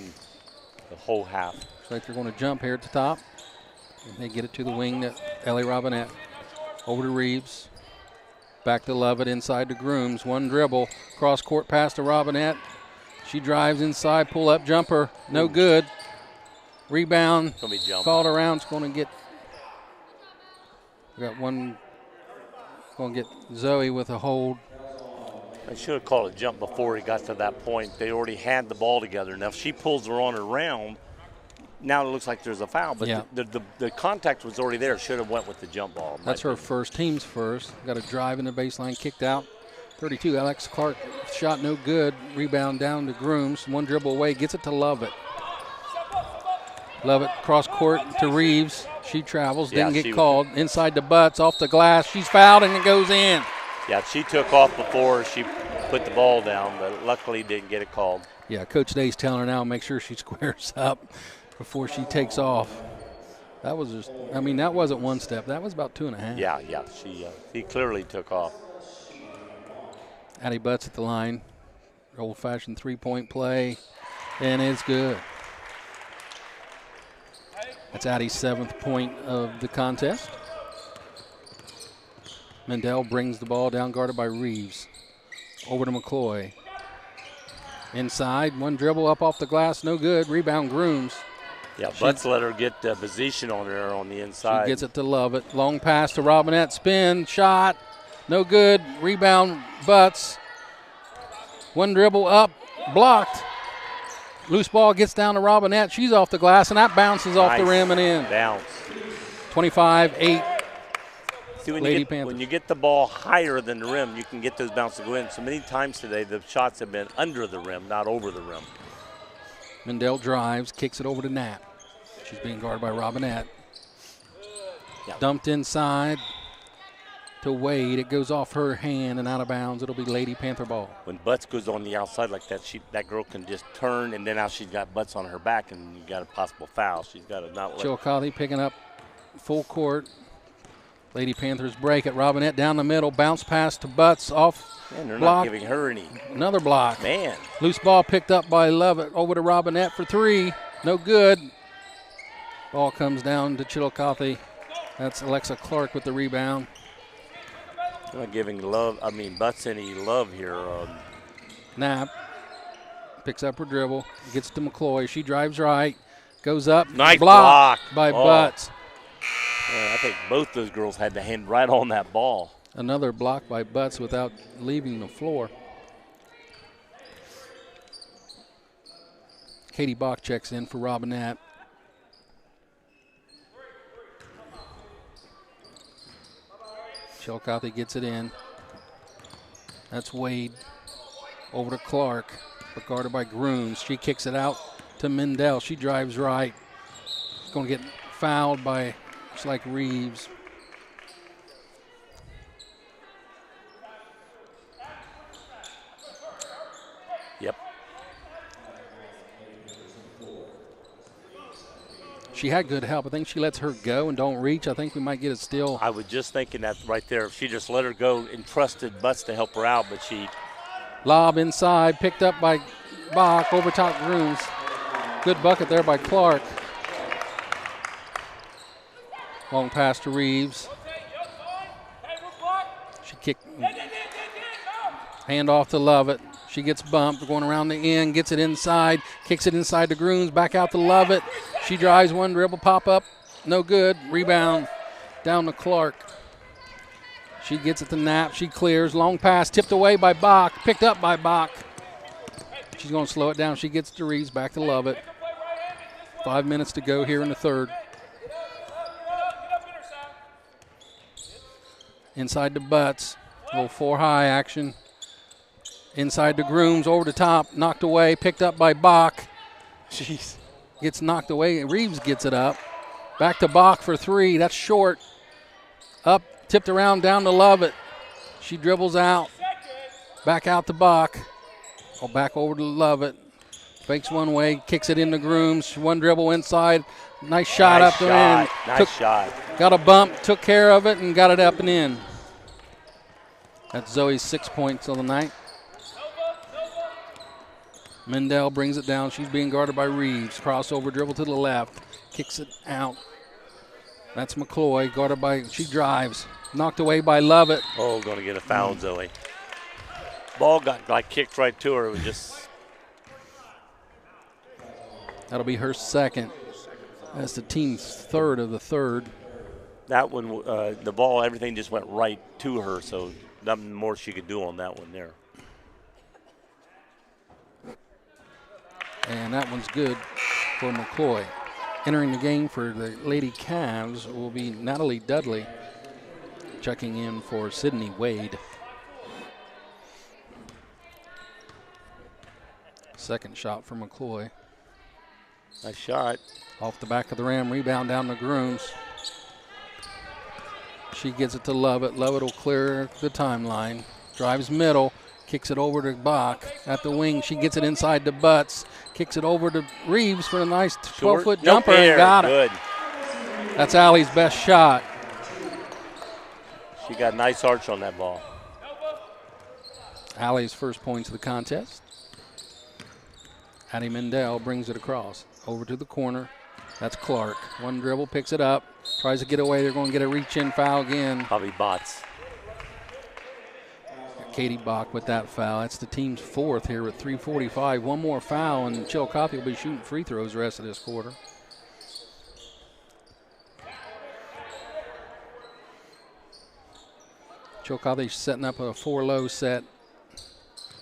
the whole half. Looks like they're going to jump here at the top. And they get it to the wing to Ellie Robinette. Over to Reeves. Back to Lovett inside to Grooms. One dribble. Cross court pass to Robinette. She drives inside. Pull up jumper. No good. Rebound. Called around. It's going to get. We got one. Going to get Zoe with a hold. I should have called a jump before he got to that point. They already had the ball together. Now, if she pulls her on around, now it looks like there's a foul. But yeah. the contact was already there. Should have went with the jump ball. That's her first, team's first. Got a drive in the baseline, kicked out. 32, Alex Clark, shot no good. Rebound down to Grooms. One dribble away, gets it to Lovett. Lovett cross court to Reeves. She travels, didn't get called. Inside the butts, off the glass. She's fouled and it goes in. Yeah, she took off before she put the ball down, but luckily didn't get it called. Yeah, Coach Day's telling her now, make sure she squares up before she takes off. That was just, I mean, that wasn't one step. That was about 2.5. Yeah, she clearly took off. Addie Butts at the line. Old-fashioned three-point play, and it's good. That's Addie's 7th point of the contest. Mendel brings the ball down, guarded by Reeves. Over to McCloy. Inside, one dribble up off the glass, no good. Rebound Grooms. Yeah, Butts let her get position on her on the inside. She gets it to Lovett. Long pass to Robinette. Spin, shot, no good. Rebound Butts. One dribble up, blocked. Loose ball gets down to Robinette. She's off the glass, and that bounces off the rim and in. Bounce. 25-8. See, when you get the ball higher than the rim, you can get those bounces to go in. So many times today, the shots have been under the rim, not over the rim. Mendel drives, kicks it over to Nat. She's being guarded by Robinette. Yeah. Dumped inside. to Wade. It goes off her hand and out of bounds. It'll be Lady Panther ball. When Butts goes on the outside like that, that girl can just turn, and then now she's got Butts on her back, and you got a possible foul. She's got to not let. Chillicothe picking up full court. Lady Panthers break it. Robinette down the middle. Bounce pass to Butts off. Man, they're block. not giving her any. Another block. Man. Loose ball picked up by Lovett. Over to Robinette for three. No good. Ball comes down to Chillicothe. That's Alexa Clark with the rebound. Not giving Butts any love here. Knapp picks up her dribble. Gets to McCloy. She drives right. Goes up. Nice block by oh. Butts. Yeah, I think both those girls had the hand right on that ball. Another block by Butts without leaving the floor. Katie Bach checks in for Robinette. Chillicothe gets it in. That's Wade. Over to Clark, but guarded by Grooms. She kicks it out to Mendel. She drives right. She's going to get fouled by, it's like Reeves. Yep. She had good help. I think she lets her go and don't reach. I think we might get a steal. I was just thinking that right there. If she just let her go and trusted Butts to help her out, but she. Lob inside, picked up by Bach, over top Grooms. Good bucket there by Clark. Long pass to Reeves. She kicked. Hand off to Lovett. She gets bumped, going around the end, gets it inside, kicks it inside to Grooms, back out to Lovett. She drives one dribble, pop up, no good. Rebound down to Clark. She gets it to Knapp. She clears. Long pass tipped away by Bach, picked up by Bach. She's going to slow it down. She gets to Reeves, back to Lovett. 5 minutes to go here in the third. Inside to Butts. A little four-high action. Inside to Grooms, over the top, knocked away, picked up by Bach. Jeez. Gets knocked away. Reeves gets it up. Back to Bach for three. That's short. Up, tipped around, down to Lovett. She dribbles out. Back out to Bach. Oh, back over to Lovett. Fakes one way, kicks it into Grooms. One dribble inside. Nice shot up and in. Nice shot. Got a bump, took care of it, and got it up and in. That's Zoe's 6 points of the night. Mendel brings it down. She's being guarded by Reeves. Crossover dribble to the left. Kicks it out. That's McCloy, guarded by, she drives. Knocked away by Lovett. Oh, going to get a foul, Zoe. Ball got kicked right to her. It was just. That'll be her second. That's the team's third of the third. That one, the ball, everything just went right to her, so nothing more she could do on that one there. And that one's good for McCloy. Entering the game for the Lady Cavs will be Natalie Dudley, checking in for Sydney Wade. Second shot for McCloy. Nice shot. Off the back of the rim, rebound down to Grooms. She gets it to Lovett. Lovett will clear the timeline. Drives middle. Kicks it over to Bach at the wing. She gets it inside to Butts. Kicks it over to Reeves for a nice 12-foot jumper and got it. That's Allie's best shot. She got a nice arch on that ball. Allie's first points of the contest. Addie Mendel brings it across. Over to the corner. That's Clark. One dribble, picks it up. Tries to get away. They're going to get a reach-in foul again. Probably Bots. Katie Bach with that foul. That's the team's fourth here with 3:45. One more foul, and Chillicothe will be shooting free throws the rest of this quarter. Chillicothe setting up a 4-low set.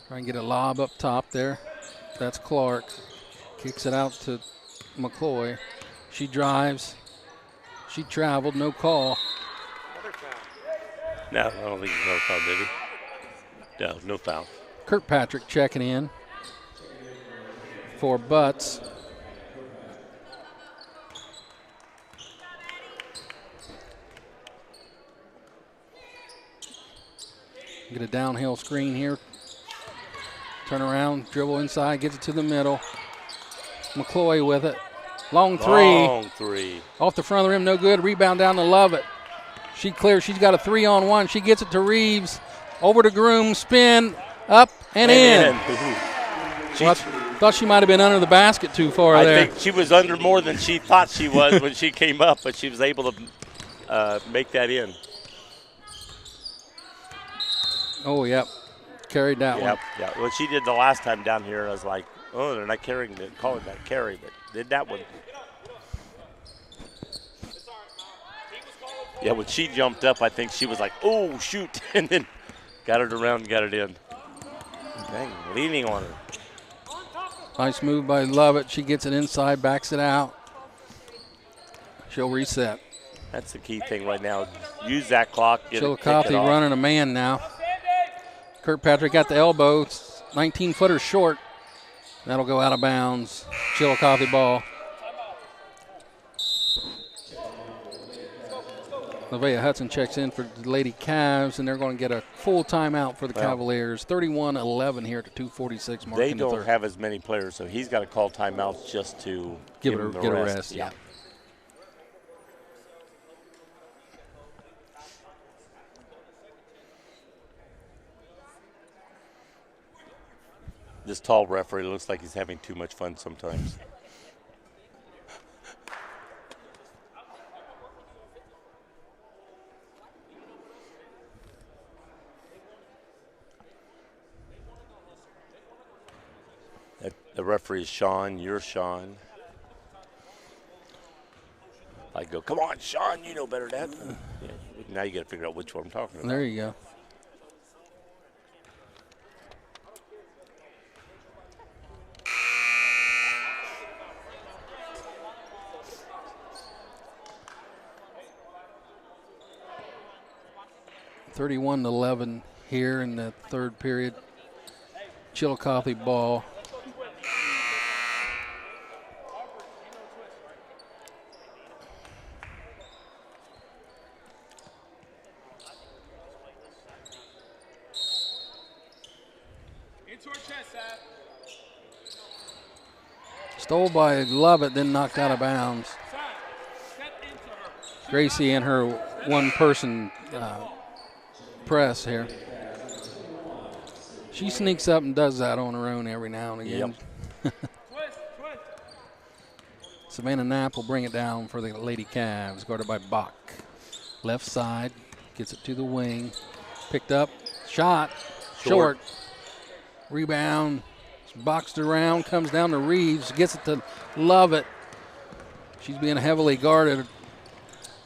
Trying to get a lob up top there. That's Clark. Kicks it out to McCloy. She drives. She traveled. No call. No, I don't think no foul, did he? No, no foul. Kirkpatrick checking in for Butts. Get a downhill screen here. Turn around, dribble inside, gets it to the middle. McCloy with it. Long three. Long three. Off the front of the rim, no good. Rebound down to Lovett. She clears. She's got a 3-on-1. She gets it to Reeves. Over to Groom. Spin. Up and in. Well, I thought she might have been under the basket too far there. I think she was under more than she thought she was when she came up, but she was able to make that in. Oh, yep. Carried that one. Yep. Well, she did the last time down here, I was like, oh, they're not calling that carry, but did that one. Yeah, when she jumped up, I think she was like, oh, shoot, and then got it around and got it in. Dang, leaning on her. Nice move by Lovett. She gets it inside, backs it out. She'll reset. That's the key thing right now. Use that clock. Chillicothe running a man now. Kirkpatrick got the elbow. 19-footer short. That'll go out of bounds. Chillicothe ball. Nevaeh Hudson checks in for the Lady Cavs, and they're going to get a full timeout for the Cavaliers. 31-11 here at 2:46 mark. They don't have as many players, so he's got to call timeouts just to give them the rest. Yeah. This tall referee looks like he's having too much fun sometimes. The referee is Sean. You're Sean. I go, come on, Sean, you know better than that. Yeah, now you got to figure out which one I'm talking about. There you go. (31-11) here in the third period. Chillicothe ball. Stole by Lovett, then knocked out of bounds. Gracie and her one-person press here. She sneaks up and does that on her own every now and again. Yep. Savannah Knapp will bring it down for the Lady Cavs, guarded by Bach. Left side, gets it to the wing. Picked up, shot, short. Rebound, boxed around, comes down to Reeves, gets it to Lovett. She's being heavily guarded.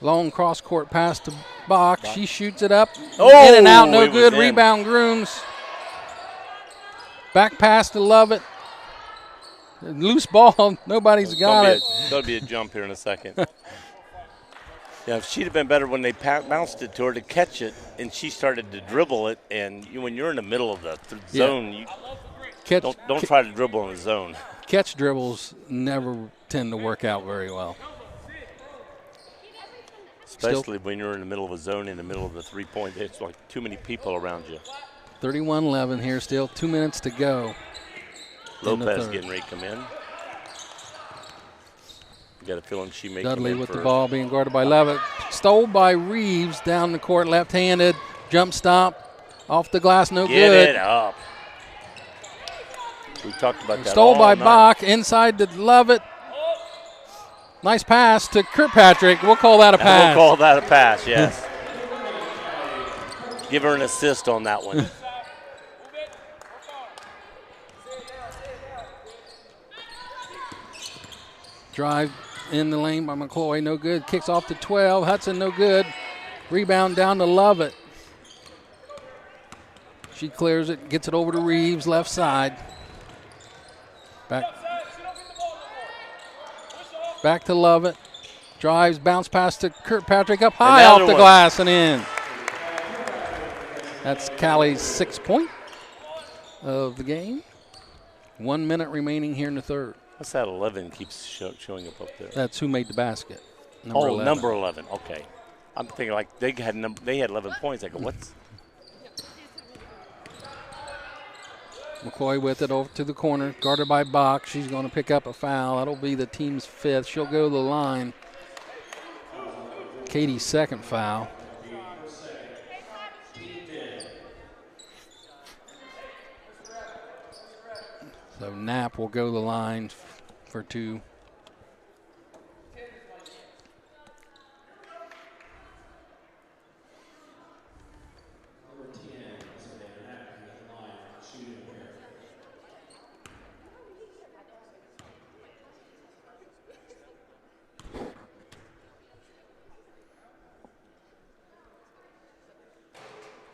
Long cross-court pass to Bach. She shoots it up. Oh, in and out, no good. Rebound, Grooms. Back pass to Lovett. Loose ball. Nobody's got it. There'll be a jump here in a second. Yeah, if she'd have been better when they bounced it to her to catch it, and she started to dribble it, and when you're in the middle of the zone, you don't try to dribble in the zone. Catch dribbles never tend to work out very well. Especially when you're in the middle of a zone, in the middle of the three-point. It's like too many people around you. 31-11 here still. 2 minutes to go. Lopez getting ready to come in. You got a feeling she may Dudley come in with first. the ball being guarded by Levitt. Stole by Reeves down the court, left-handed. Jump stop. Off the glass, no good. Get it up. We talked about that Stole by night. Bach, inside to Levitt. Nice pass to Kirkpatrick. We'll call that a pass. We'll call that a pass, yes. Give her an assist on that one. Drive in the lane by McCloy, no good. Kicks off to 12. Hudson, no good. Rebound down to Lovett. She clears it, gets it over to Reeves, left side. Back to Lovett. Drives, bounce pass to Kirkpatrick, up high off the glass and in. That's Callie's 6th point of the game. 1 minute remaining here in the third. What's that 11 keeps showing up there? That's who made the basket. Number 11. Number 11. Okay. I'm thinking like they had 11 points. I go, what's? McCoy with it over to the corner, guarded by Bach. She's going to pick up a foul. That'll be the team's 5th. She'll go to the line. Katie's 2nd foul. So Knapp will go to the line for 2.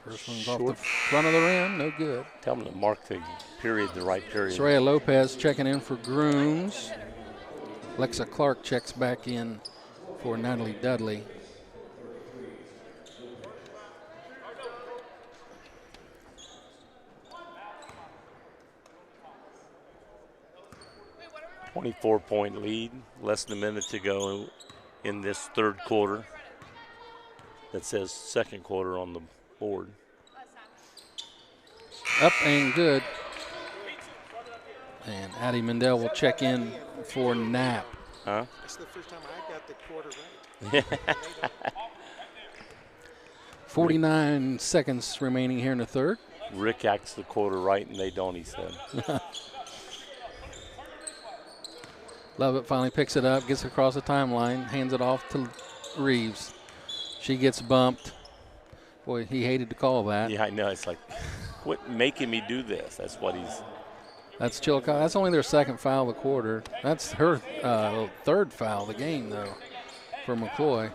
First one's off the front of the rim, no good. Tell them to mark the period, the right period. Soraya Lopez checking in for Grooms. Lexa Clark checks back in for Natalie Dudley. .4 lead, less than a minute to go in this 3rd quarter. That says 2nd quarter on the board. Up and good. And Addie Mendel will check in for Knapp. Huh? That's the first time I got the quarter right. 49 seconds remaining here in the 3rd. Rick acts the quarter right and they don't, he said. Lovett finally picks it up, gets across the timeline, hands it off to Reeves. She gets bumped. Boy, he hated to call that. Yeah, I know. It's like, quit making me do this. That's what he's. That's Chillicothe. That's only their 2nd foul of the quarter. That's her 3rd foul of the game, though, for McCoy.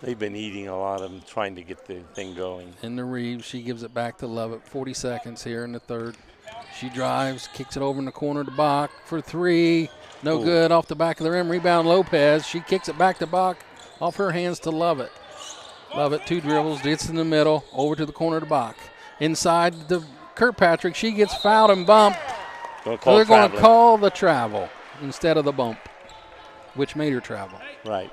They've been eating a lot of them, trying to get the thing going. In the Reeves, she gives it back to Lovett. 40 seconds here in the 3rd. She drives, kicks it over in the corner to Bach for 3. No Ooh. good off the back of the rim. Rebound Lopez. She kicks it back to Bach, off her hands to Lovett. Lovett, 2 dribbles, gets in the middle, over to the corner to Bach. Inside to Kirkpatrick. She gets fouled and bumped. They're going to call the travel instead of the bump, which made her travel. Right.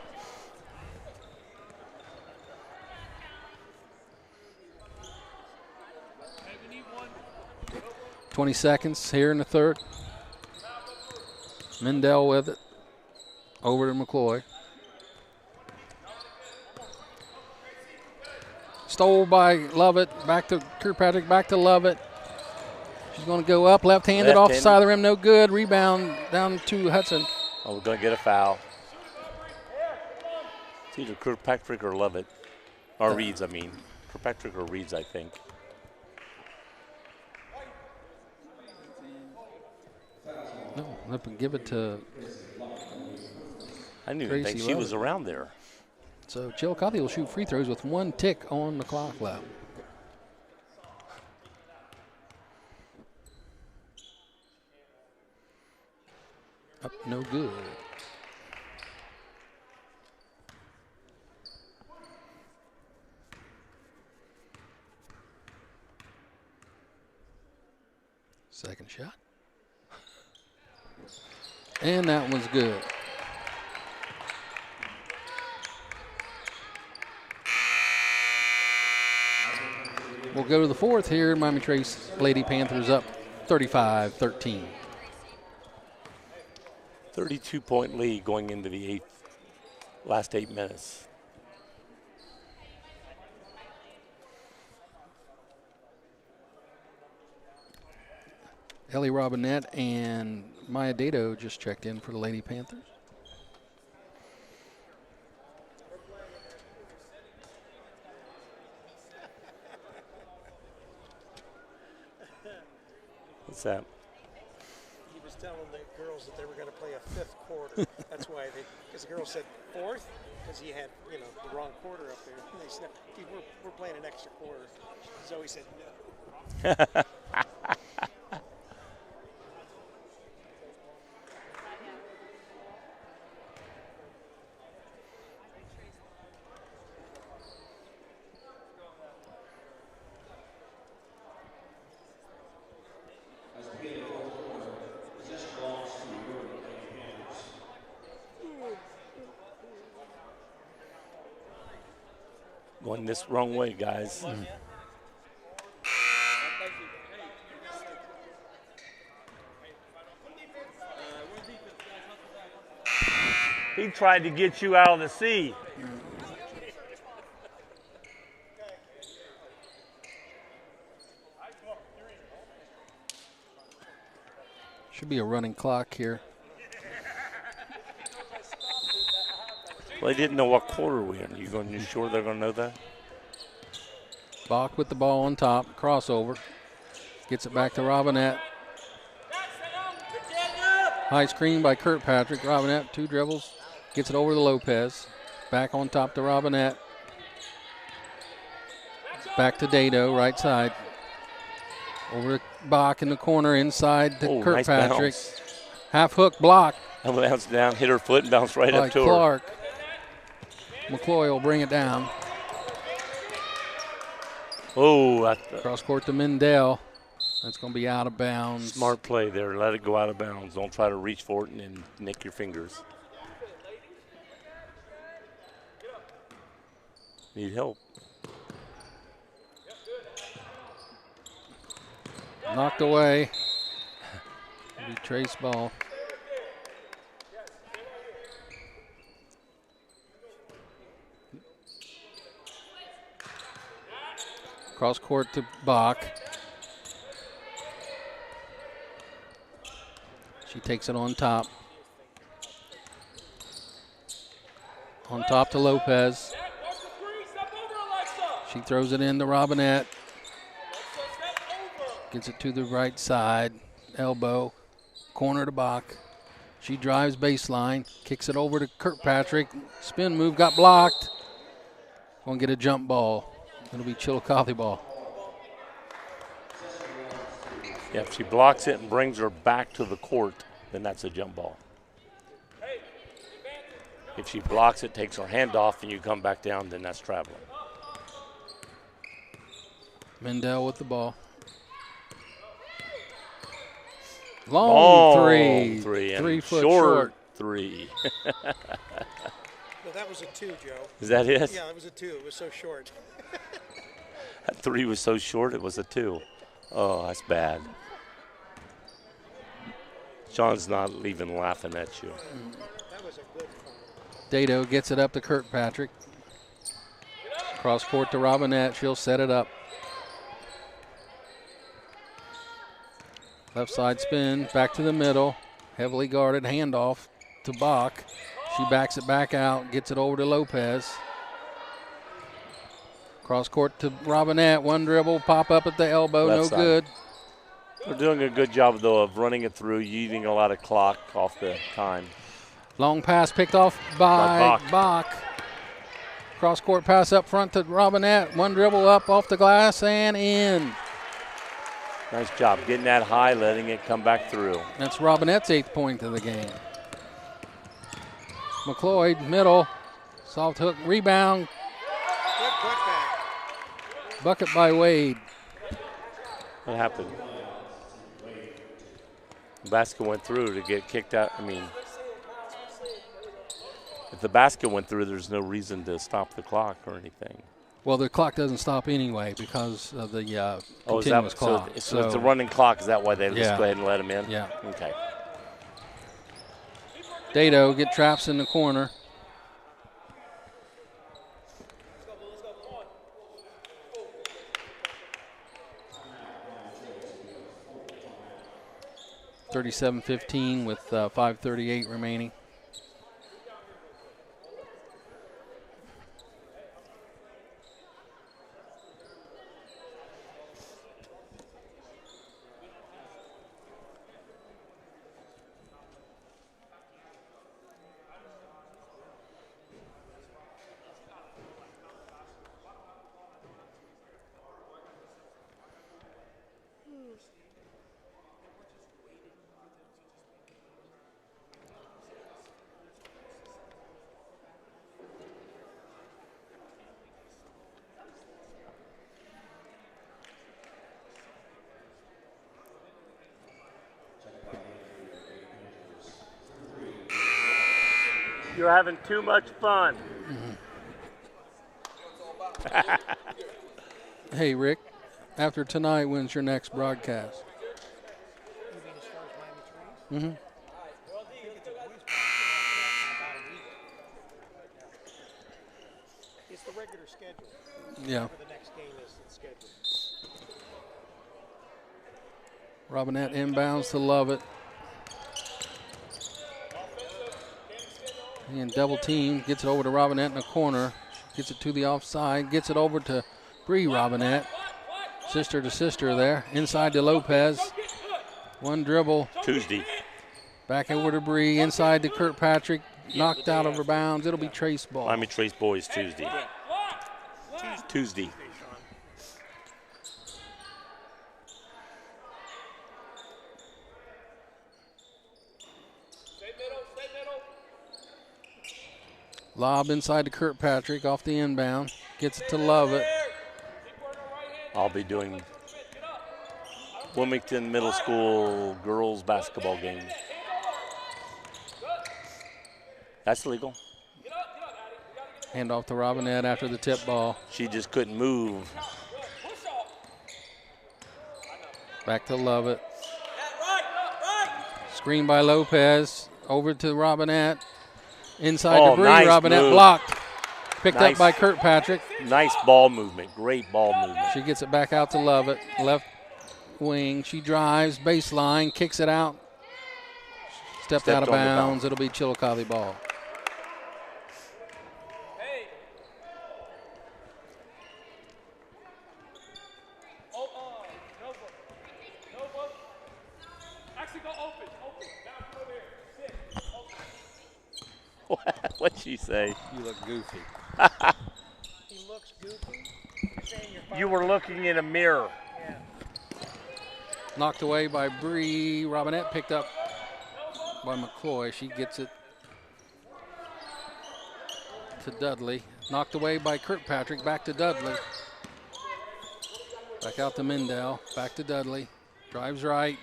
.20 seconds here in the 3rd. Mendel with it. Over to McCoy. Stole by Lovett. Back to Kirkpatrick. Back to Lovett. She's going to go up. Left-handed off the side of the rim. No good. Rebound down to Hudson. Oh, we're going to get a foul. It's either Kirkpatrick or Lovett. Or Reeves, I mean. Kirkpatrick or Reeves, I think. No, up and give it to I didn't even think Tracy she Lovett. was around there. So Chillicothe will shoot free throws with 1 tick on the clock left. Up, no good. Second shot. And that one's good. We'll go to the 4th here. Miami Trace Lady Panthers up 35-13. 32-point lead going into the last 8 minutes. Ellie Robinette and Maya Dado just checked in for the Lady Panthers. What's that? He was telling the girls that they were going to play a 5th quarter. That's why because the girls said 4th, because he had, the wrong quarter up there. And they said, we're playing an extra quarter. Zoe said no. Going this wrong way, guys. He tried to get you out of the sea. Should be a running clock here. Well, they didn't know what quarter we're in. You sure they're going to know that? Bach with the ball on top, crossover. Gets it back to Robinette. High screen by Kirkpatrick. Robinette, 2 dribbles. Gets it over to Lopez. Back on top to Robinette. Back to Dado, right side. Over to Bach in the corner, inside to Kirkpatrick. Nice Half hook block. Bounced down, hit her foot, and bounced right by up to Clark. her. McCloy will bring it down. Oh, Cross court to Mendel. That's going to be out of bounds. Smart play there. Let it go out of bounds. Don't try to reach for it and then nick your fingers. Need help. Knocked away. It'll be Trace ball. Cross court to Bach. She takes it on top. On top to Lopez. She throws it in to Robinette. Gets it to the right side. Elbow. Corner to Bach. She drives baseline. Kicks it over to Kirkpatrick. Spin move got blocked. Gonna get a jump ball. It'll be Chillicothe ball. Yeah, if she blocks it and brings her back to the court, then that's a jump ball. If she blocks it, takes her hand off, and you come back down, then that's traveling. Mendel with the ball. Long three. 3 foot short. Three. Well, that was a 2, Joe. Is that it? Yeah, it was a 2. It was so short. That 3 was so short, it was a 2. Oh, that's bad. Sean's not even laughing at you. That was a good one. Dado gets it up to Kirkpatrick. Cross court to Robinette. She'll set it up. Left side spin, back to the middle. Heavily guarded handoff to Bach. She backs it back out, gets it over to Lopez. Cross court to Robinette. 1 dribble, pop up at the elbow, Left no side. good. They're doing a good job, though, of running it through, eating a lot of clock off the time. Long pass picked off by Bach. Cross court pass up front to Robinette. 1 dribble up off the glass and in. Nice job getting that high, letting it come back through. That's Robinette's 8th point of the game. McCloy, middle. Soft hook, rebound. Good putback. Bucket by Wade. What happened? The basket went through to get kicked out. I mean, if the basket went through, there's no reason to stop the clock or anything. Well, the clock doesn't stop anyway because of the Oh, continuous is that clock. so it's a running clock? Is that why they just Yeah. go ahead and let him in? Yeah. Okay. Dado get traps in the corner. (37-15) with 5:38 remaining. You're having too much fun. Hey, Rick, after tonight, when's your next broadcast? You mean as far as Miami Trees? Mm-hmm. I think it's a boys broadcast in about a week. Yeah. for the next game is scheduled. Robinette inbounds to Lovett. And double team, gets it over to Robinette in the corner. Gets it to the offside, gets it over to Bree Robinette. Sister to sister there. Inside to Lopez. One dribble. Tuesday. Back over to Bree. Inside to Kirkpatrick. Knocked out of her bounds. It'll be Trace ball. Miami Trace boys Tuesday. Tuesday. Lob inside to Kirkpatrick off the inbound. Gets it to Lovett. I'll be doing Wilmington Middle School girls basketball game. That's legal. Hand off to Robinette after the tip ball. She just couldn't move. Back to Lovett. Screen by Lopez. Over to Robinette. Inside to Bree. Nice Robinette move. blocked. Picked Nice. up by Kirkpatrick. Nice ball movement. Great ball movement. She gets it back out to Lovett. Left wing. She drives. Baseline. Kicks it out. Stepped out of on the bounds. It'll be Chillicothe ball. What'd she say? You look goofy. He looks goofy. You're saying you're You were looking in a mirror. Yeah. Knocked away by Bree. Robinette picked up by McCloy. She gets it to Dudley. Knocked away by Kirkpatrick. Back to Dudley. Back out to Mendel. Back to Dudley. Drives right.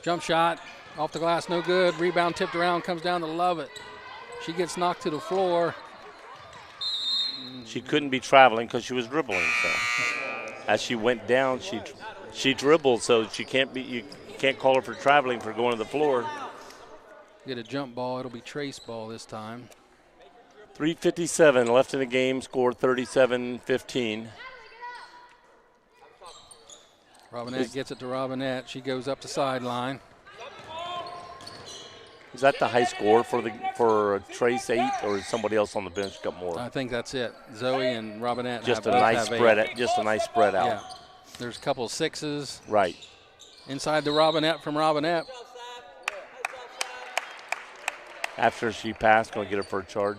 Jump shot. Off the glass. No good. Rebound tipped around. Comes down to Lovett. She gets knocked to the floor. She couldn't be traveling because she was dribbling. So as she went down, she dribbled, so she can't be. You can't call her for traveling for going to the floor. Get a jump ball. It'll be Trace ball this time. 3:57 left in the game. Score 37-15. Robinette gets it to Robinette. She goes up the sideline. Is that the high score for Trace 8, or is somebody else on the bench got more? I think that's it. Zoe and Robinette Just a both nice have spread. 8. Just a nice spread out. Yeah. There's a couple of 6s. Right. Inside the Robinette from Robinette. After she passed, going to get her for a charge.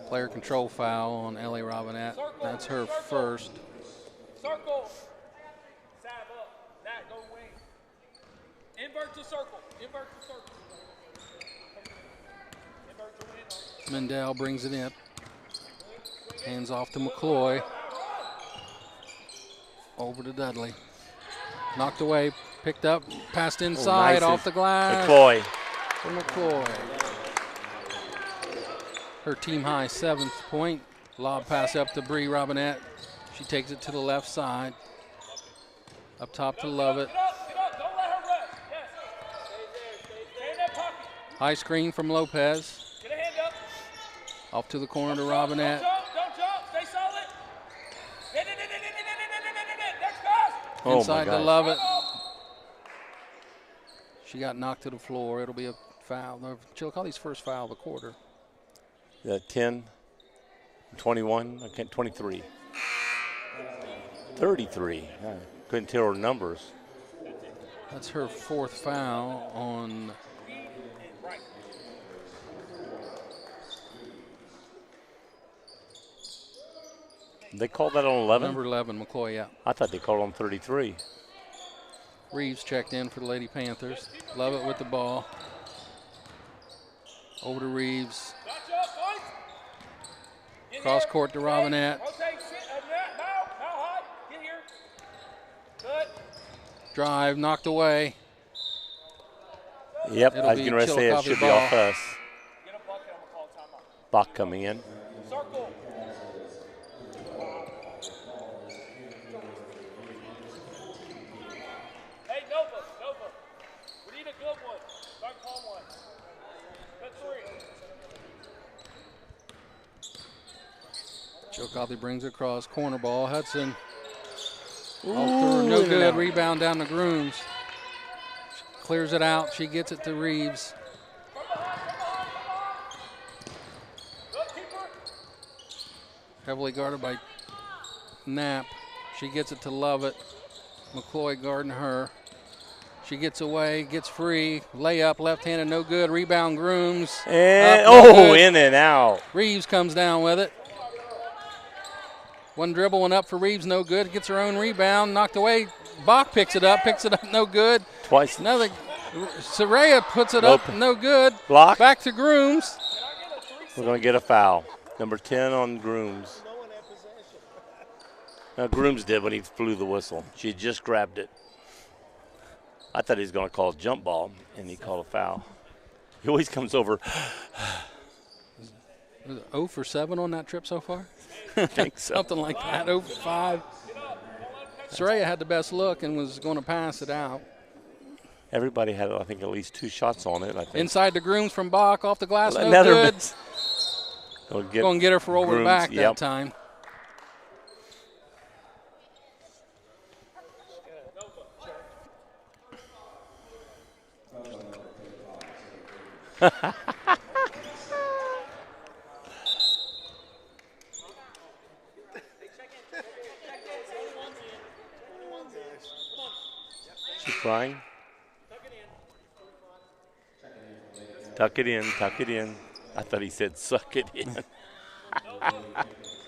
Player control foul on Ellie Robinette. That's her first. Circle. Sab up. That go wing. Invert to circle. Invert to circle. Invert to win. Mendel brings it in. Hands off to McCloy. Over to Dudley. Knocked away. Picked up. Passed inside. Nice. Off the glass. McCloy. For McCloy. Her team high 7th point. Lob pass up to Bree Robinette. She takes it to the left side. Up top to Lovett. Get up. Don't let her rest. Yes. Stay in that pocket. High screen from Lopez. Get a hand up. Off to the corner to Robinette. Don't jump. Stay solid. Next pass. Oh, Inside my to gosh. Lovett. She got knocked to the floor. It'll be a foul. Chillicothe's first foul of the quarter. 10, 21, 23. 33. I couldn't tell her numbers. That's her 4th foul on They called that on 11? number 11, McCoy, yeah. I thought they called on 33. Reeves checked in for the Lady Panthers. Lovett with the ball. Over to Reeves. Cross court to Robinette. Rotate. Sit. Now high. Get here. Good. Drive, knocked away. Yep, It'll I was be going to say it Chillicothe should be ball. off us. Get a bucket. I'm gonna call timeout. Bach coming in. Circle. Hey, Nova. We need a good one. Don't call one. Good 3. Chillicothe brings it across. Corner ball. Hudson. Ooh, No in and good. out. Rebound down to Grooms. Clears it out. She gets it to Reeves. Heavily guarded by Knapp. She gets it to Lovett. McCloy guarding her. She gets away, gets free. Layup, left-handed, no good. Rebound, Grooms. And, Up, no good. in and out. Reeves comes down with it. One dribble, one up for Reeves, no good. Gets her own rebound, knocked away. Bach picks it up, no good. Twice. Another. Soraya puts it up, no good. Block. Back to Grooms. We're going to get a foul. Number 10 on Grooms. Now, Grooms did when he blew the whistle. She just grabbed it. I thought he was going to call a jump ball, and he called a foul. He always comes over. Was it 0 for 7 on that trip so far? I think so. Something like that, 0 for 5. Soraya had the best look and was going to pass it out. Everybody had, I think, at least 2 shots on it, I think. Inside to Grooms from Bach, off the glass, no Another good. miss. Going to get her for over the Grooms, back yep. that time. She's crying. Tuck it in, tuck it in. I thought he said suck it in.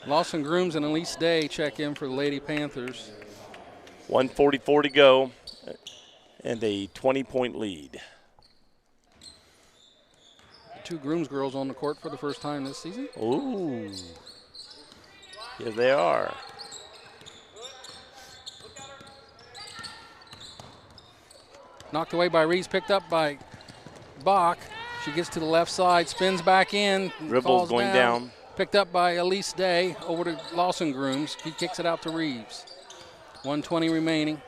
Lawson Grooms and Elise Day check in for the Lady Panthers. 1:44 to go, and a 20-point lead. Two Grooms girls on the court for the first time this season. Ooh. Here they are. Knocked away by Reeves, picked up by Bach. She gets to the left side, spins back in. Dribbles falls going down. Picked up by Elise Day over to Lawson Grooms. He kicks it out to Reeves. 1:20 remaining.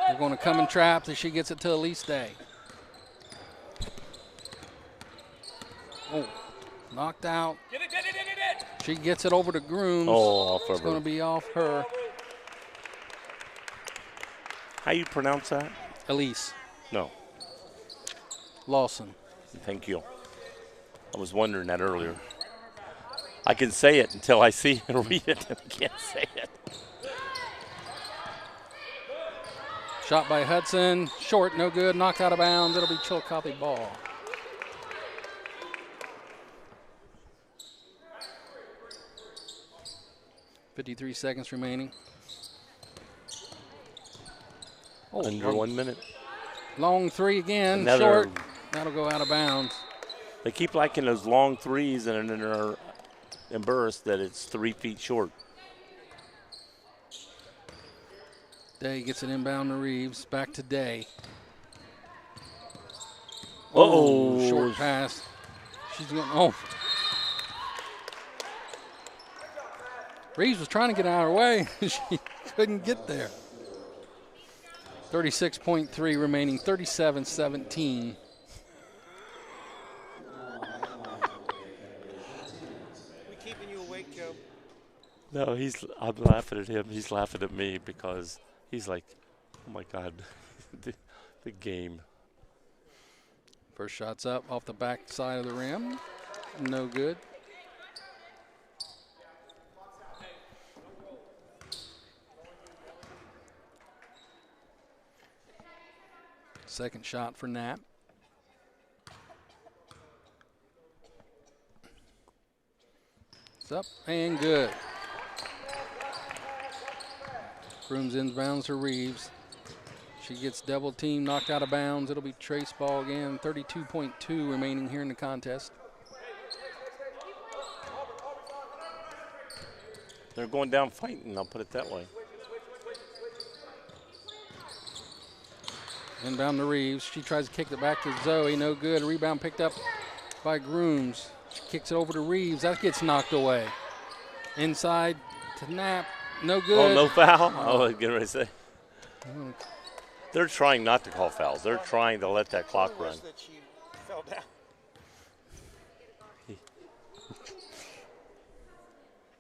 They're going to come and trap as she gets it to Elise Day. Oh, knocked out. She gets it over to Grooms. Oh, off It's of going her. to be off her. How you pronounce that? Elise No, Lawson. thank you. I was wondering that earlier. I can say it until I see and read it, and I can't say it. Shot by Hudson. Short, no good. Knocked out of bounds. It'll be Chillicothe ball. .53 seconds remaining. Oh, Under 1 minute. long three again. Another- Short. That'll go out of bounds. They keep liking those long threes, and then they're embarrassed that it's 3 feet short. Day gets an inbound to Reeves. Back to Day. Uh-oh. Short pass. She's going. Oh. Reeves was trying to get out of her way. She couldn't get there. 36.3 remaining. 37-17. We keeping you awake, Joe? No, I'm laughing at him. He's laughing at me because he's like, oh, my God, the game. First shot's up off the back side of the rim. No good. Second shot for Knapp. It's up and good. Grooms inbounds to Reeves. She gets double teamed, knocked out of bounds. It'll be Trace ball again. 32.2 remaining here in the contest. They're going down fighting, I'll put it that way. Inbound to Reeves. She tries to kick it back to Zoe. No good. Rebound picked up by Grooms. She kicks it over to Reeves. That gets knocked away. Inside to Knapp. No good. Oh, no foul? I was getting ready to say. They're trying not to call fouls. They're trying to let that clock run. That she fell down.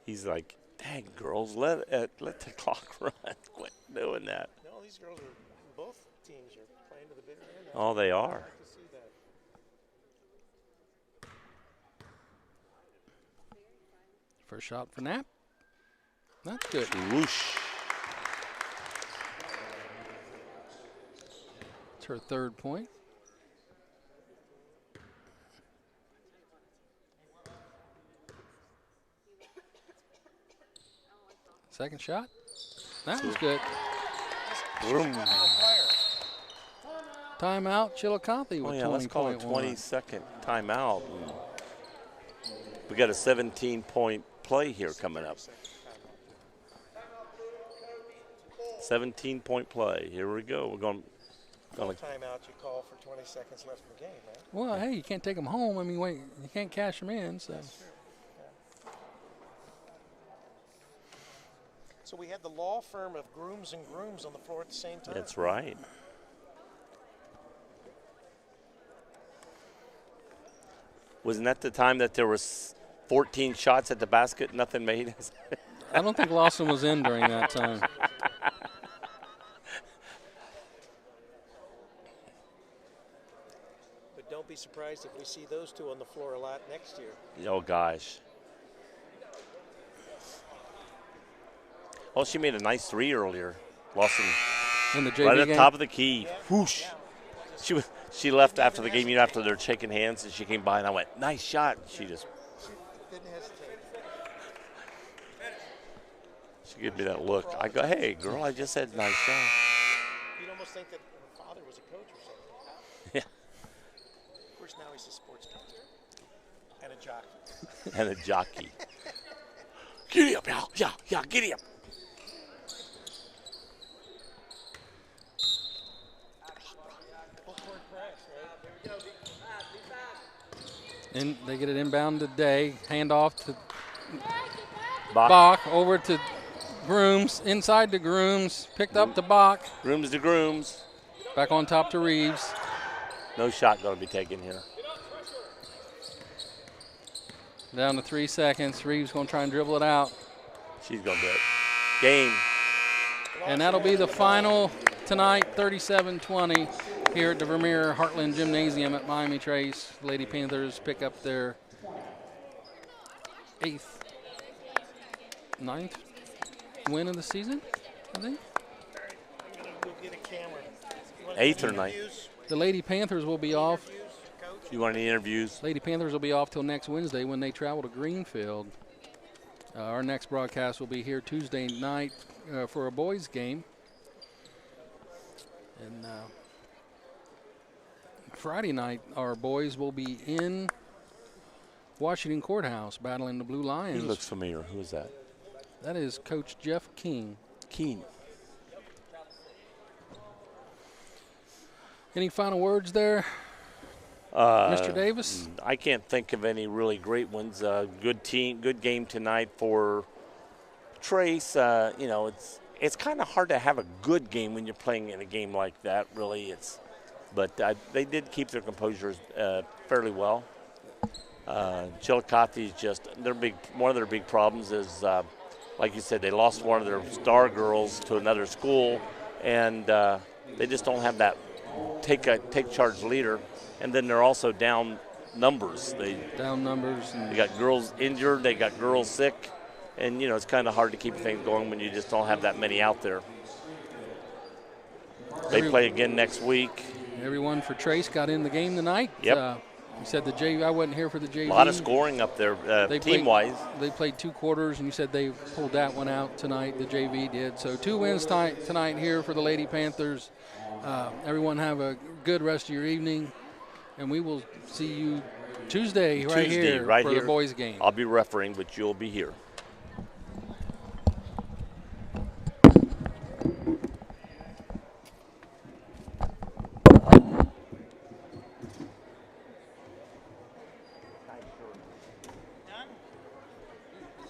He's like, dang, girls, let the clock run. Quit doing that. No, these girls are, both teams are playing to the bitter end. Oh, they are. I like to see that. First shot for Knapp. That's good. Whoosh. It's her 3rd point. Second shot. That was good. Boom. Timeout, Chillicothe with 20.1. Oh, yeah, let's call it 20-second timeout. We got a 17-point play here coming up. 17-point play. Here we go. We're going. Timeout you call for 20 seconds left in the game, man. Well, hey, you can't take them home. I mean, wait, you can't cash them in. So. So we had the law firm of Grooms and Grooms on the floor at the same time. That's right. Wasn't that the time that there was 14 shots at the basket, nothing made? I don't think Lawson was in during that time. But don't be surprised if we see those two on the floor a lot next year. Oh, gosh. Well, she made a nice 3 earlier. Lawson, In the JV right at the game? top of the key. Whoosh. She left after the game, after they're shaking hands, and she came by, and I went, nice shot. She just. Didn't hesitate. She gave me that look. I go, hey, girl, I just said nice shot. You'd almost think that her father was a coach or something. Yeah. Of course, now he's a sports coach and a jockey. And a jockey. Giddy up, yeah, giddy up. And they get it inbound today. Hand off to Bach. Bach, over to Grooms, inside to Grooms, picked up to Bach. Grooms to Grooms. Back on top to Reeves. No shot going to be taken here. Down to 3 seconds. Reeves going to try and dribble it out. She's going to do it. Game. And that'll be the final tonight, 37-20, here at the Vermeer Heartland Gymnasium at Miami Trace. Lady Panthers pick up their 9th win of the season, I think. Go get a camera. 8th or 9th. The Lady Panthers will be off. You want any interviews? Lady Panthers will be off till next Wednesday when they travel to Greenfield. Our next broadcast will be here Tuesday night for a boys' game. And Friday night, our boys will be in Washington Courthouse battling the Blue Lions. He looks familiar. Who is that? That is Coach Jeff King. Any final words there, Mr. Davis? I can't think of any really great ones. Good team, good game tonight for Trace. It's kind of hard to have a good game when you're playing in a game like that. Really, but they did keep their composure fairly well. Chillicothe is just one of their big problems is, like you said, they lost one of their star girls to another school, and they just don't have that take charge leader. And then they're also down numbers. They got girls injured, they got girls sick, and it's kind of hard to keep things going when you just don't have that many out there. They play again next week. Everyone for Trace got in the game tonight. Yep. You said the JV. I wasn't here for the JV. A lot of scoring up there, team-wise. They played 2 quarters, and you said they pulled that one out tonight. The JV did. So 2 wins tonight here for the Lady Panthers. Everyone have a good rest of your evening, and we will see you Tuesday right here for the boys' game. I'll be refereeing, but you'll be here.